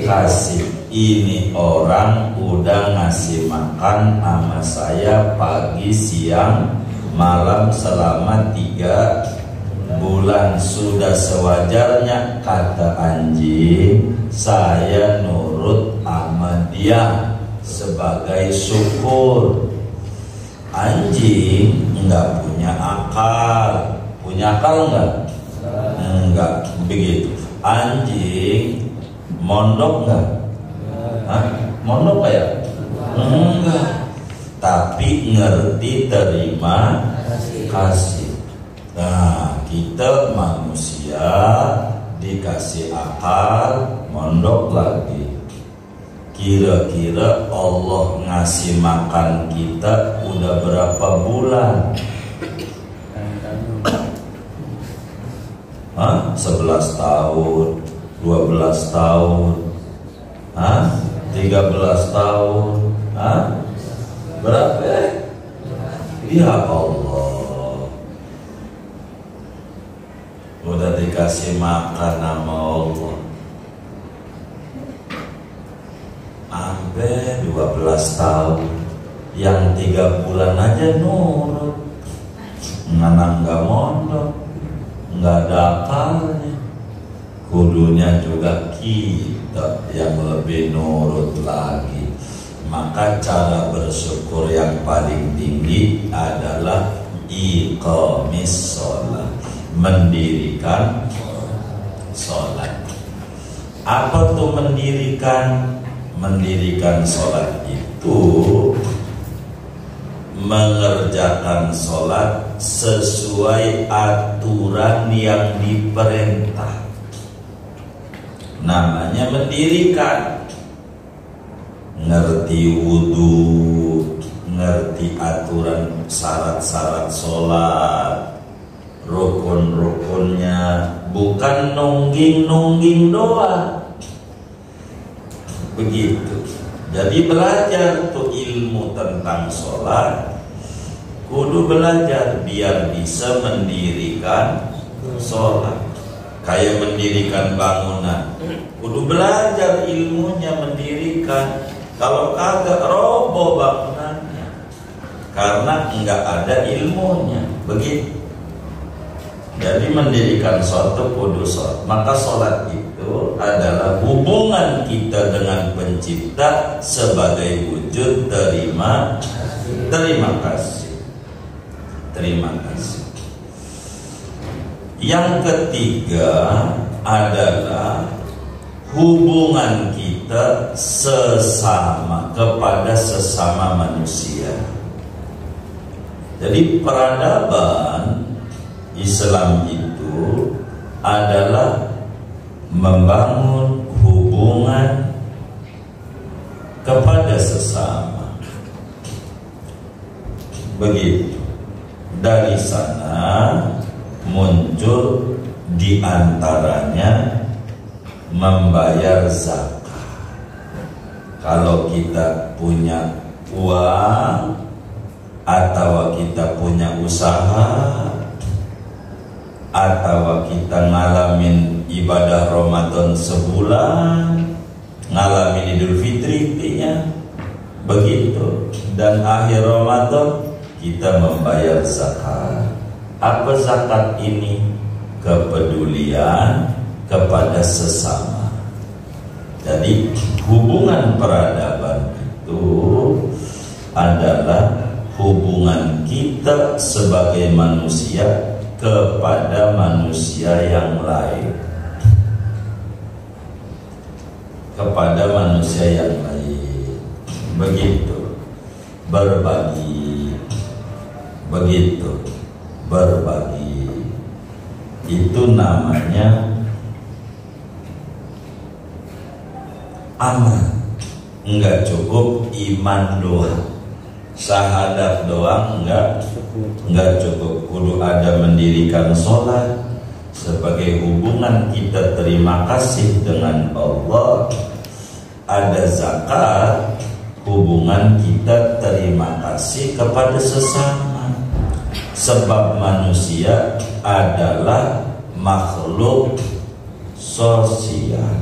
S1: kasih. Ini orang udah ngasih makan sama saya pagi, siang, malam selama 3 bulan. Sudah sewajarnya, kata anjing, saya nurut sama dia sebagai syukur. Anjing enggak punya akal. Punya akal enggak? Enggak. Begitu. Anjing mondok enggak? Mondok kayak? Enggak. Tapi ngerti terima kasih. Nah, kita manusia dikasih akal, mondok lagi. Kira-kira Allah ngasih makan kita udah berapa bulan? 11 tahun, 12 tahun, 13 tahun, berapa? Ya Allah, udah dikasih makan sama Allah sampai 12 tahun, yang 3 bulan aja nurut, nggak mondok, nggak ada akalnya. Kudunya juga kita yang lebih nurut lagi. Maka cara bersyukur yang paling tinggi adalah iqamis sholat, mendirikan sholat. Apa tuh mendirikan? Mendirikan sholat itu mengerjakan sholat sesuai aturan yang diperintah. Namanya mendirikan. Ngerti wudhu, ngerti aturan syarat-syarat sholat, rukun-rukunnya, bukan nungging-nungging doang. Begitu. Jadi belajar tuh ilmu tentang sholat, kudu belajar biar bisa mendirikan sholat. Kayak mendirikan bangunan, kudu belajar ilmunya mendirikan. Kalau kagak roboh bangunannya, karena enggak ada ilmunya. Begitu. Jadi mendirikan suatu kudu sholat. Maka sholat itu adalah hubungan kita dengan pencipta sebagai wujud terima kasih. Terima kasih. Yang ketiga adalah hubungan kita kepada sesama manusia. Jadi peradaban Islam itu adalah membangun hubungan kepada sesama. Begitu. Dari sana muncul di antaranya membayar zakat. Kalau kita punya uang atau kita punya usaha atau kita ngalamin ibadah Ramadan sebulan, ngalamin Idul Fitri intinya begitu, dan akhir Ramadan kita membayar zakat. Apa zakat ini? Kepedulian kepada sesama. Jadi hubungan peradaban itu adalah hubungan kita sebagai manusia kepada manusia yang lain. Kepada manusia yang lain. Begitu. Berbagi. Begitu. Berbagi. Itu namanya amal. Enggak cukup iman doang, syahadat doang enggak cukup. Kudu ada mendirikan sholat sebagai hubungan kita terima kasih dengan Allah. Ada zakat, hubungan kita terima kasih kepada sesama. Sebab manusia adalah makhluk sosial.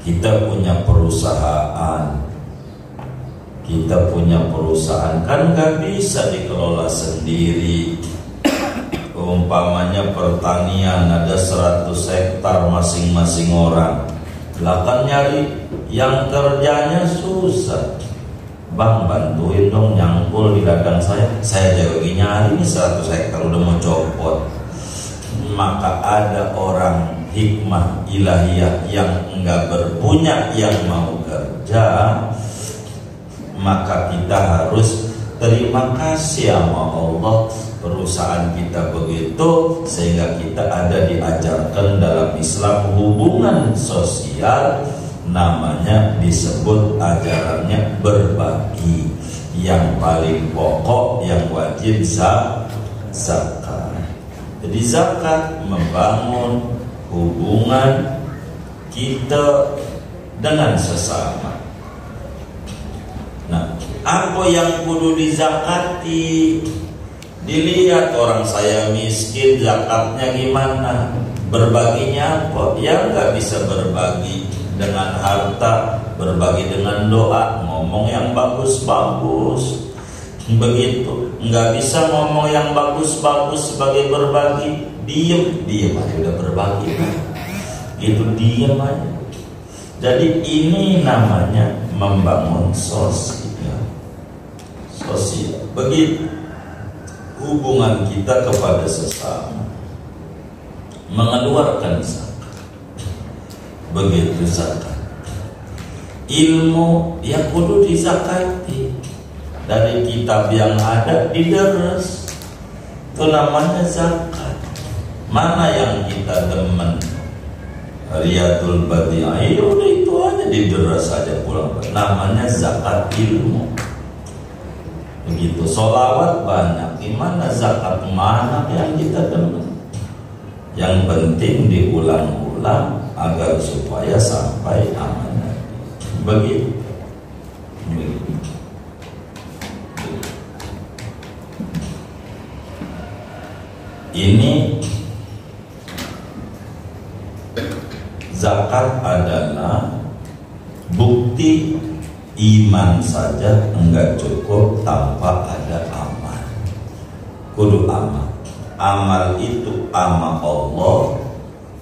S1: Kita punya perusahaan, kan gak bisa dikelola sendiri. Umpamanya pertanian ada 100 hektar masing-masing orang, lah kan nyari yang kerjanya susah. Bang, bantuin dong nyangkul di ladang saya aja lagi nyari ini 100 hektar udah mau copot. Maka ada orang hikmah ilahiyah yang enggak berpunya yang mau kerja, maka kita harus terima kasih sama Allah perusahaan kita begitu, sehingga kita ada diajarkan dalam Islam hubungan sosial, namanya disebut ajarannya berbagi. Yang paling pokok yang wajib zakat. Jadi zakat membangun hubungan kita dengan sesama. Nah, apa yang kudu dizakati? Dilihat orang saya miskin, zakatnya gimana? Berbaginya apa? Ya nggak bisa berbagi dengan harta, berbagi dengan doa, ngomong yang bagus-bagus. Begitu, nggak bisa ngomong yang bagus-bagus sebagai berbagi, diem aja udah berbagi, gitu diem aja. Jadi ini namanya membangun sosial. Begitu hubungan kita kepada sesama, mengeluarkan zakat. Begitu zakat, ilmu yang kudu dizakati. Dari kitab yang ada dideres, itu namanya zakat. Mana yang kita demen? Riyadul Badi'ah, udah itu aja dideres aja pulang. Namanya zakat ilmu. Begitu. Sholawat banyak, gimana zakat mana yang kita demen? Yang penting diulang-ulang agar supaya sampai amanah. Begitu. Ini zakat adalah bukti iman saja enggak cukup tanpa ada amal. Kudu amal. Amal itu ama Allah,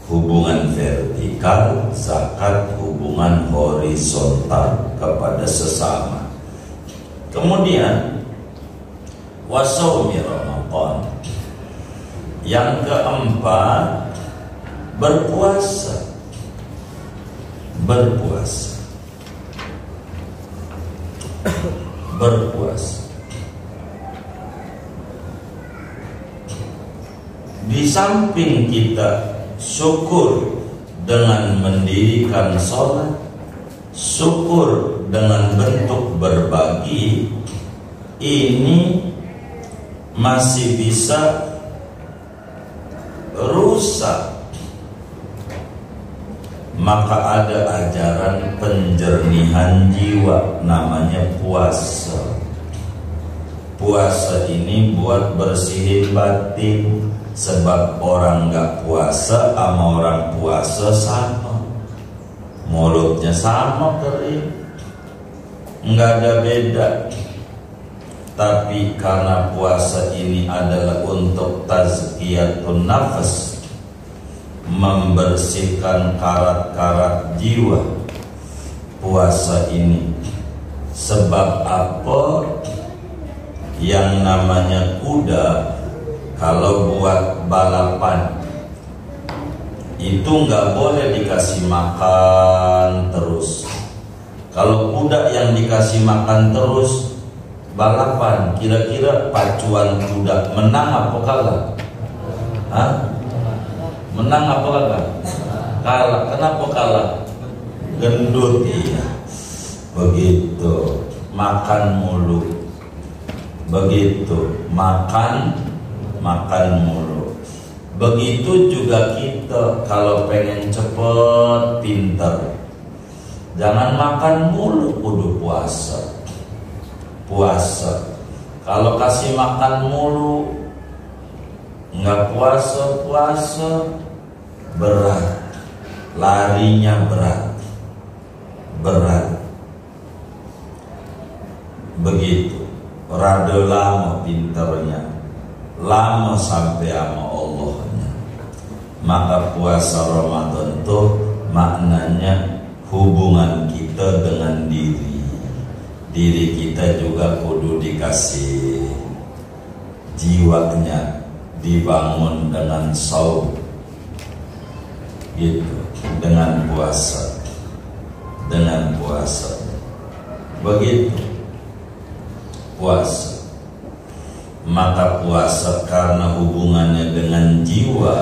S1: hubungan vertikal, zakat hubungan horizontal kepada sesama. Kemudian wasaumi Ramadan. Yang keempat, berpuasa. Di samping kita syukur dengan mendirikan sholat, syukur dengan bentuk berbagi, ini masih bisa rusak. Maka ada ajaran penjernihan jiwa, namanya puasa. Puasa ini buat bersihin batin. Sebab orang gak puasa sama orang puasa sama, mulutnya sama kering, nggak ada beda. Tapi karena puasa ini adalah untuk tazkiyatun nafas, membersihkan karat-karat jiwa. Puasa ini sebab apa? Yang namanya kuda kalau buat balapan itu nggak boleh dikasih makan terus. Kalau kuda yang dikasih makan terus balapan, kira-kira pacuan kuda menang apa kalah? Hah? Menang apa kalah? Kalah. Kenapa kalah? Gendut, iya. Begitu. Makan mulu. Begitu. Makan mulu. Begitu juga kita kalau pengen cepet pinter, jangan makan mulu, kudu puasa. Kalau kasih makan mulu, nggak puasa berat, larinya berat. Begitu. Rada lama pinternya, lama sampai sama Allahnya. Maka puasa Ramadan itu maknanya hubungan kita dengan diri kita juga kudu dikasih, jiwanya dibangun dengan shaum, gitu, dengan puasa. Begitu puasa. Maka puasa karena hubungannya dengan jiwa,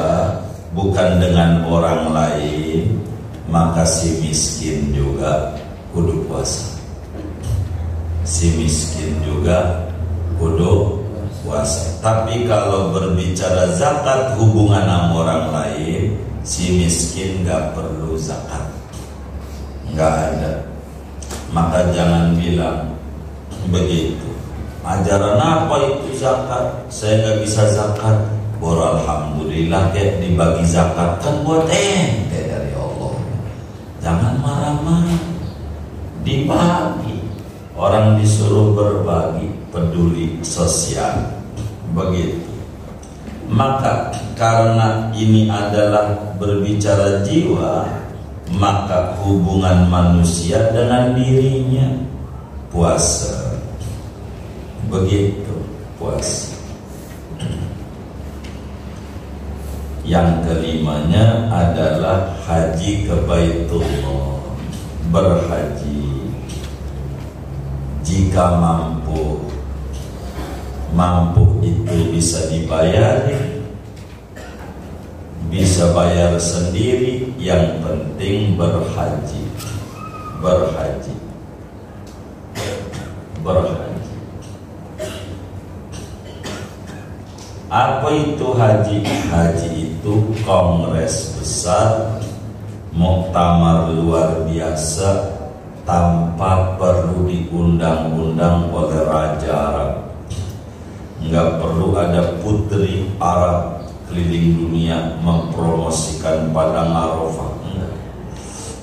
S1: bukan dengan orang lain, maka si miskin juga kudu puasa. puasa. Tapi kalau berbicara zakat hubungan sama orang lain, si miskin nggak perlu zakat, nggak ada. Maka jangan bilang begitu. Ajaran apa itu zakat? Saya nggak bisa zakat. Alhamdulillah kayak dibagi zakat kan buat ente dari Allah. Jangan marah-marah. Dibagi. Orang disuruh berbagi, peduli sosial. Begitu. Maka karena ini adalah berbicara jiwa, maka hubungan manusia dengan dirinya puasa. Begitu puasa. Yang kelimanya adalah haji ke Baitullah, berhaji. Jika mampu itu bisa dibayar, bisa bayar sendiri, yang penting berhaji. Berhaji. Apa itu haji? Haji itu kongres besar, muktamar luar biasa, tanpa perlu diundang-undang oleh Raja Arab. Nggak perlu ada putri Arab keliling dunia mempromosikan Padang Arafah. Enggak.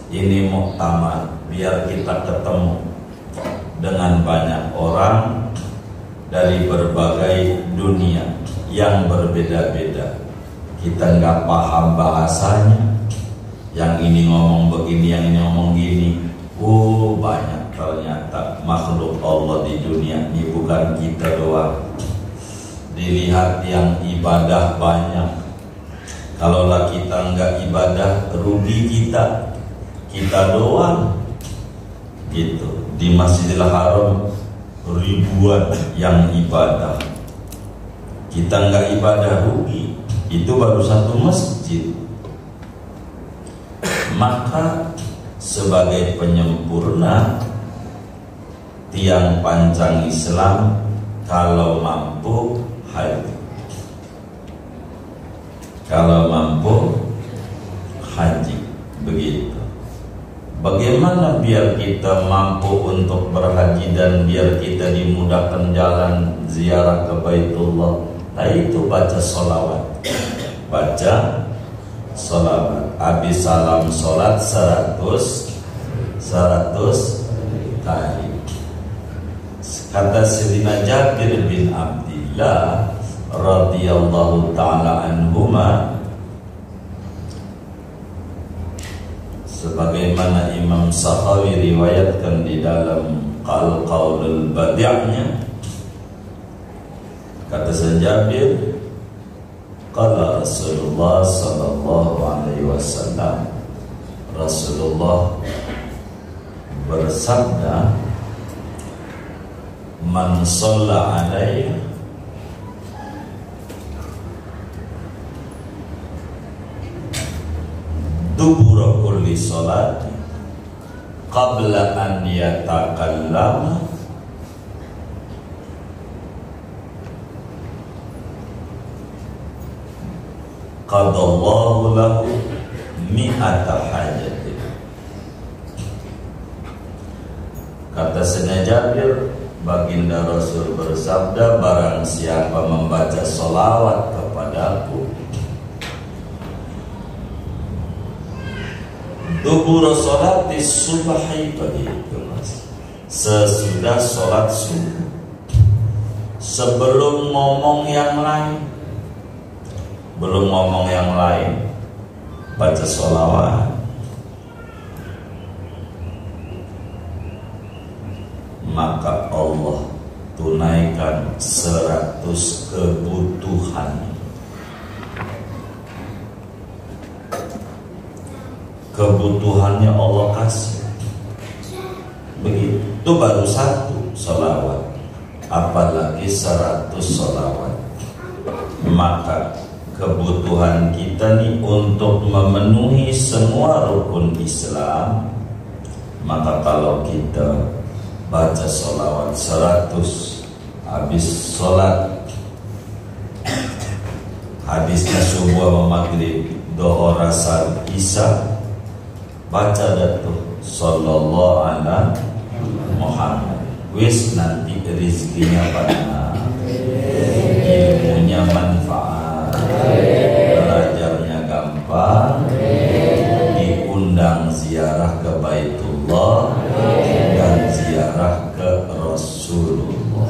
S1: Ini muktamar biar kita ketemu dengan banyak orang dari berbagai dunia yang berbeda-beda. Kita nggak paham bahasanya, yang ini ngomong begini, yang ini ngomong gini. Banyak ternyata makhluk Allah di dunia ini, bukan kita doang. Dilihat yang ibadah banyak. Kalaulah kita nggak ibadah, rugi kita doang. Gitu. Di Masjidil Haram ribuan yang ibadah. Kita nggak ibadah, rugi. Itu baru satu masjid. Maka sebagai penyempurna tiang pancang Islam, kalau mampu haji. Kalau mampu haji. Begitu. Bagaimana biar kita mampu untuk berhaji dan biar kita dimudahkan jalan ziarah ke Baitullah? Nah itu baca sholawat. Baca sholawat. Habis salam sholat 100 kali. Kata Sayyidina Jabir bin Abdillah radhiyallahu ta'ala anhuma, sebagaimana Imam Sakhawi riwayatkan di dalam Qaulul Badi'nya, kata Sayyidina Jabir, qala Rasulullah sallallahu alaihi wasallam, Rasulullah bersabda, man shalla alaihi dubura kulli salat qabla an yatakallama qadallahu lahu mi'ata hajatin. Kata Sayyidina Jabir, baginda Rasul bersabda, barang siapa membaca sholawat kepadaku dubur sholat di subahi, begitu mas, sesudah sholat subuh, sebelum ngomong yang lain, belum ngomong yang lain, baca sholawat, maka Allah tunaikan 100 kebutuhan. Kebutuhannya Allah kasih. Begitu. Itu baru 1 sholawat, apalagi 100 sholawat. Maka kebutuhan kita nih untuk memenuhi semua rukun Islam, maka kalau kita baca sholawat 100, habis sholat hadisnya subuh sama maghrib, dohor asar isya, baca datu sallallahu ala Muhammad. Wis nanti rezekinya banyak, ilmunya manfaat, belajarnya gampang, diundang ziarah ke Baitullah dan ziarah ke Rasulullah.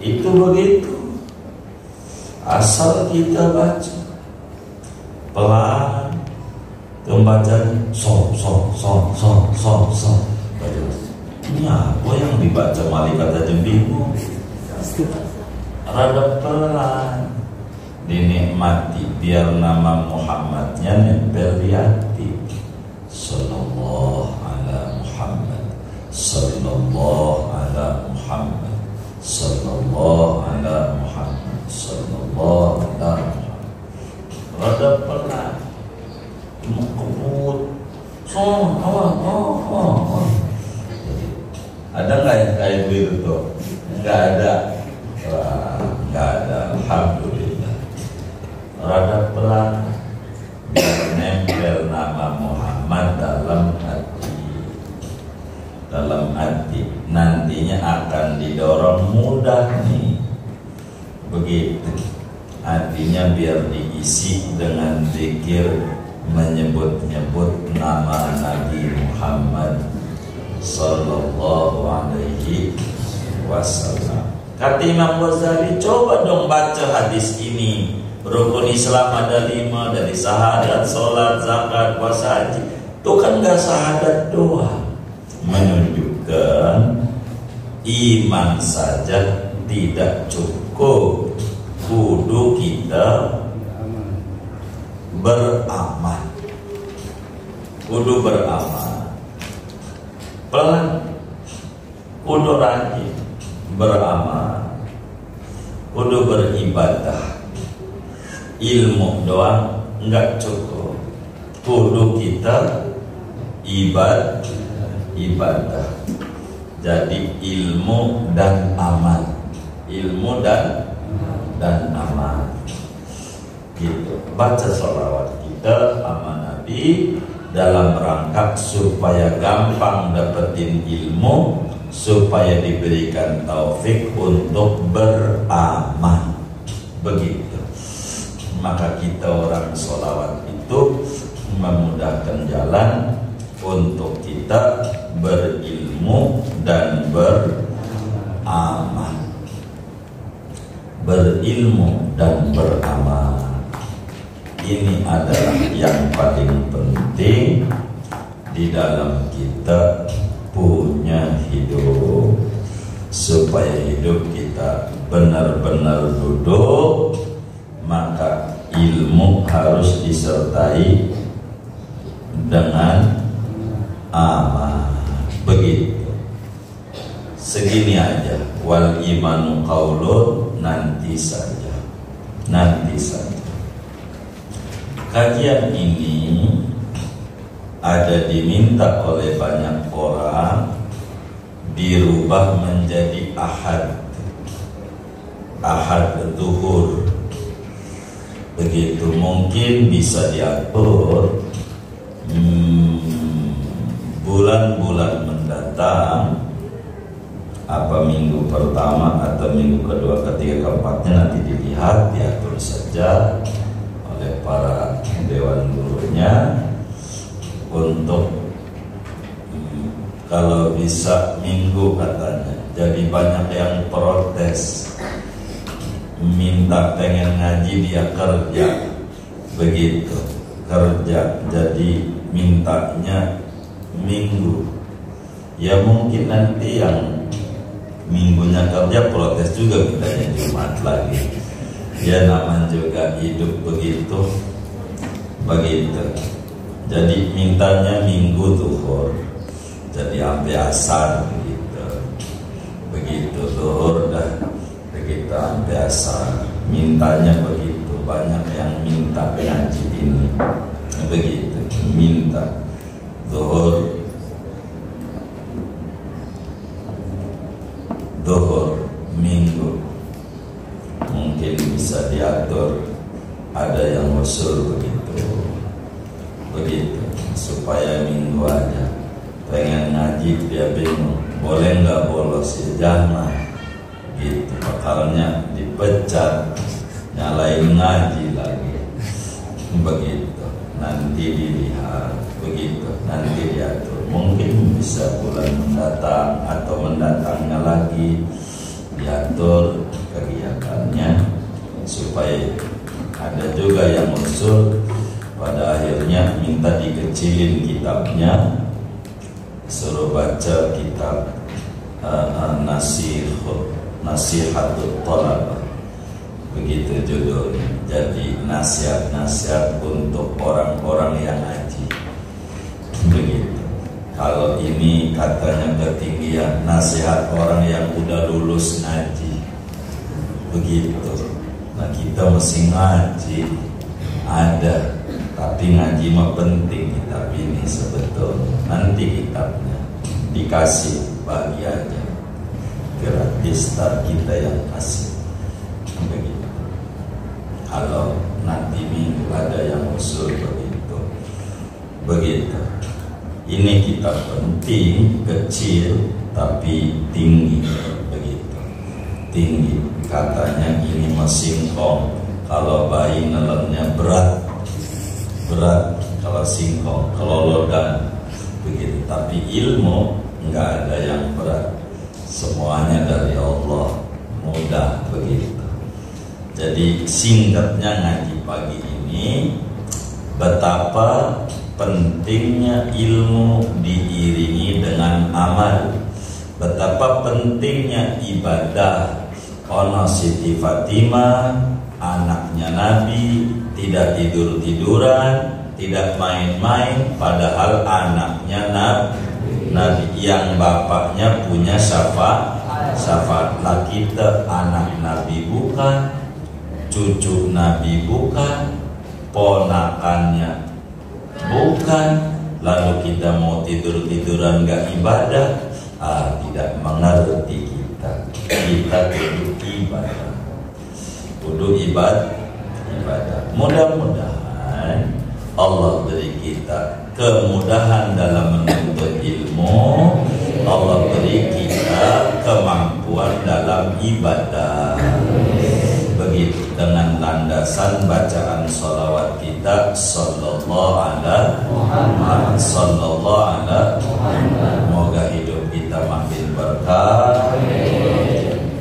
S1: Itu begitu. Asal kita baca pelan, membacanya so. Ini apa yang dibaca malaikat aja bingung. Rada pelan, dinikmati biar nama Muhammadnya nempel di hati. Sallallahu ala Muhammad, sallallahu ala Muhammad, sallallahu ala Muhammad, sallallahu ala Muhammad. Rada pelan, kebut. Ada nggak yang kayak gitu? Nggak ada. Nggak ada. Alhamdulillah. Rada pelan, biar nempel nama Muhammad dalam hati. Nantinya akan didorong mudah nih. Begitu. Artinya biar diisi dengan zikir, menyebut-nyebut nama Nabi Muhammad sallallahu alaihi wasallam. Kata Imam Ghazali, coba dong baca hadis ini. Rukun Islam ada 5, dari syahadat, sholat, zakat, puasa, haji. Itu kan gak syahadat doang, menunjukkan iman saja tidak cukup. Kudu kita beramal, kudu beramal pelan, kudu rajin beramal, kudu beribadah. Ilmu doang enggak cukup, kudu kita ibadah. Jadi ilmu dan amal, ilmu dan amal. Gitu. Baca sholawat kita sama Nabi dalam rangka supaya gampang dapetin ilmu, supaya diberikan taufik untuk beramal. Begitu. Maka kita orang sholawat itu memudahkan jalan untuk kita berilmu dan beramal. Berilmu dan beramal, ini adalah yang paling penting di dalam kita punya hidup. Supaya hidup kita benar-benar duduk, maka ilmu harus disertai dengan amal. Begitu. Segini aja. Wal imanu qaulun, nanti saja. Kajian ini ada diminta oleh banyak orang dirubah menjadi ahad zuhur. Begitu, mungkin bisa diatur bulan-bulan mendatang, apa minggu pertama atau minggu kedua, ketiga, keempatnya nanti dilihat, diatur saja oleh para dewan gurunya untuk kalau bisa minggu katanya. Jadi banyak yang protes, minta pengen ngaji, dia kerja, begitu kerja, jadi mintanya minggu. Ya mungkin nanti yang minggunya kerja protes juga, mintanya Jumat lagi. Ya namanya juga hidup begitu. Jadi mintanya minggu zuhur, jadi sampai asar begitu zuhur dah, begitu sampai asar. Mintanya begitu, banyak yang minta ngaji ini begitu, minta zuhur minggu. supaya minggu aja. Pengen ngaji dia bingung, boleh nggak bolos ya? Jangan gitu, makalnya dipecat, nyalain ngaji lagi. Begitu, nanti dilihat, begitu, nanti diatur. Mungkin bisa bulan mendatang atau mendatangnya lagi diatur kegiatannya, supaya ada juga yang usul pada akhirnya minta dikecilin kitabnya, suruh baca kitab Nasihatul Thalabah, begitu judulnya. Jadi nasihat-nasihat untuk orang-orang yang ngaji, begitu. Kalau ini katanya ketinggian, nasihat orang yang udah lulus ngaji, begitu. Nah kita mesti ngaji, ada, tapi ngaji mah penting. Kitab ini sebetulnya nanti kitabnya dikasih bagi aja, gratis, tar kita yang kasih, begitu. Kalau nanti minggu ada yang usul begitu, begitu. Ini kitab penting, kecil tapi tinggi, begitu, tinggi. Katanya ini singkong, kalau bayi nelennya berat, kalau singkong, kalau lodang, begitu. Tapi ilmu nggak ada yang berat, semuanya dari Allah, mudah, begitu. Jadi singkatnya ngaji pagi ini, betapa pentingnya ilmu diiringi dengan amal, betapa pentingnya ibadah. Ono Siti Fatimah, anaknya Nabi, tidak tidur-tiduran, tidak main-main, padahal anaknya Nabi yang bapaknya punya syafaat. Lah kita anak Nabi bukan, cucu Nabi bukan, ponakannya bukan, lalu kita mau tidur-tiduran gak ibadah, tidak mengerti kita. Kita kudu ibadah, kudu ibadah. Mudah-mudahan Allah beri kita kemudahan dalam menuntut ilmu, Allah beri kita kemampuan dalam ibadah. Begitu, dengan landasan bacaan sholawat kita sallallahu alaihi Muhammad, sallallahu alaihi Muhammad. Moga hidup kita makin berkah,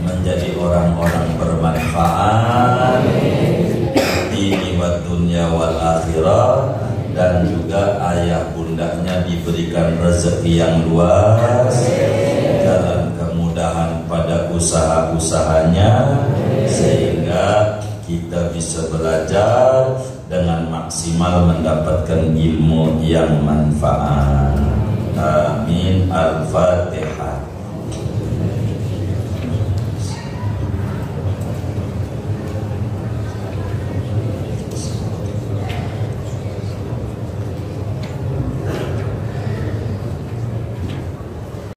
S1: menjadi orang-orang bermanfaat di dunia wal akhirah, dan juga ayah bundanya diberikan rezeki yang luas, jalan kemudahan pada usaha-usahanya, sehingga kita bisa belajar dengan maksimal, mendapatkan ilmu yang manfaat. Amin. Al-Fatihah.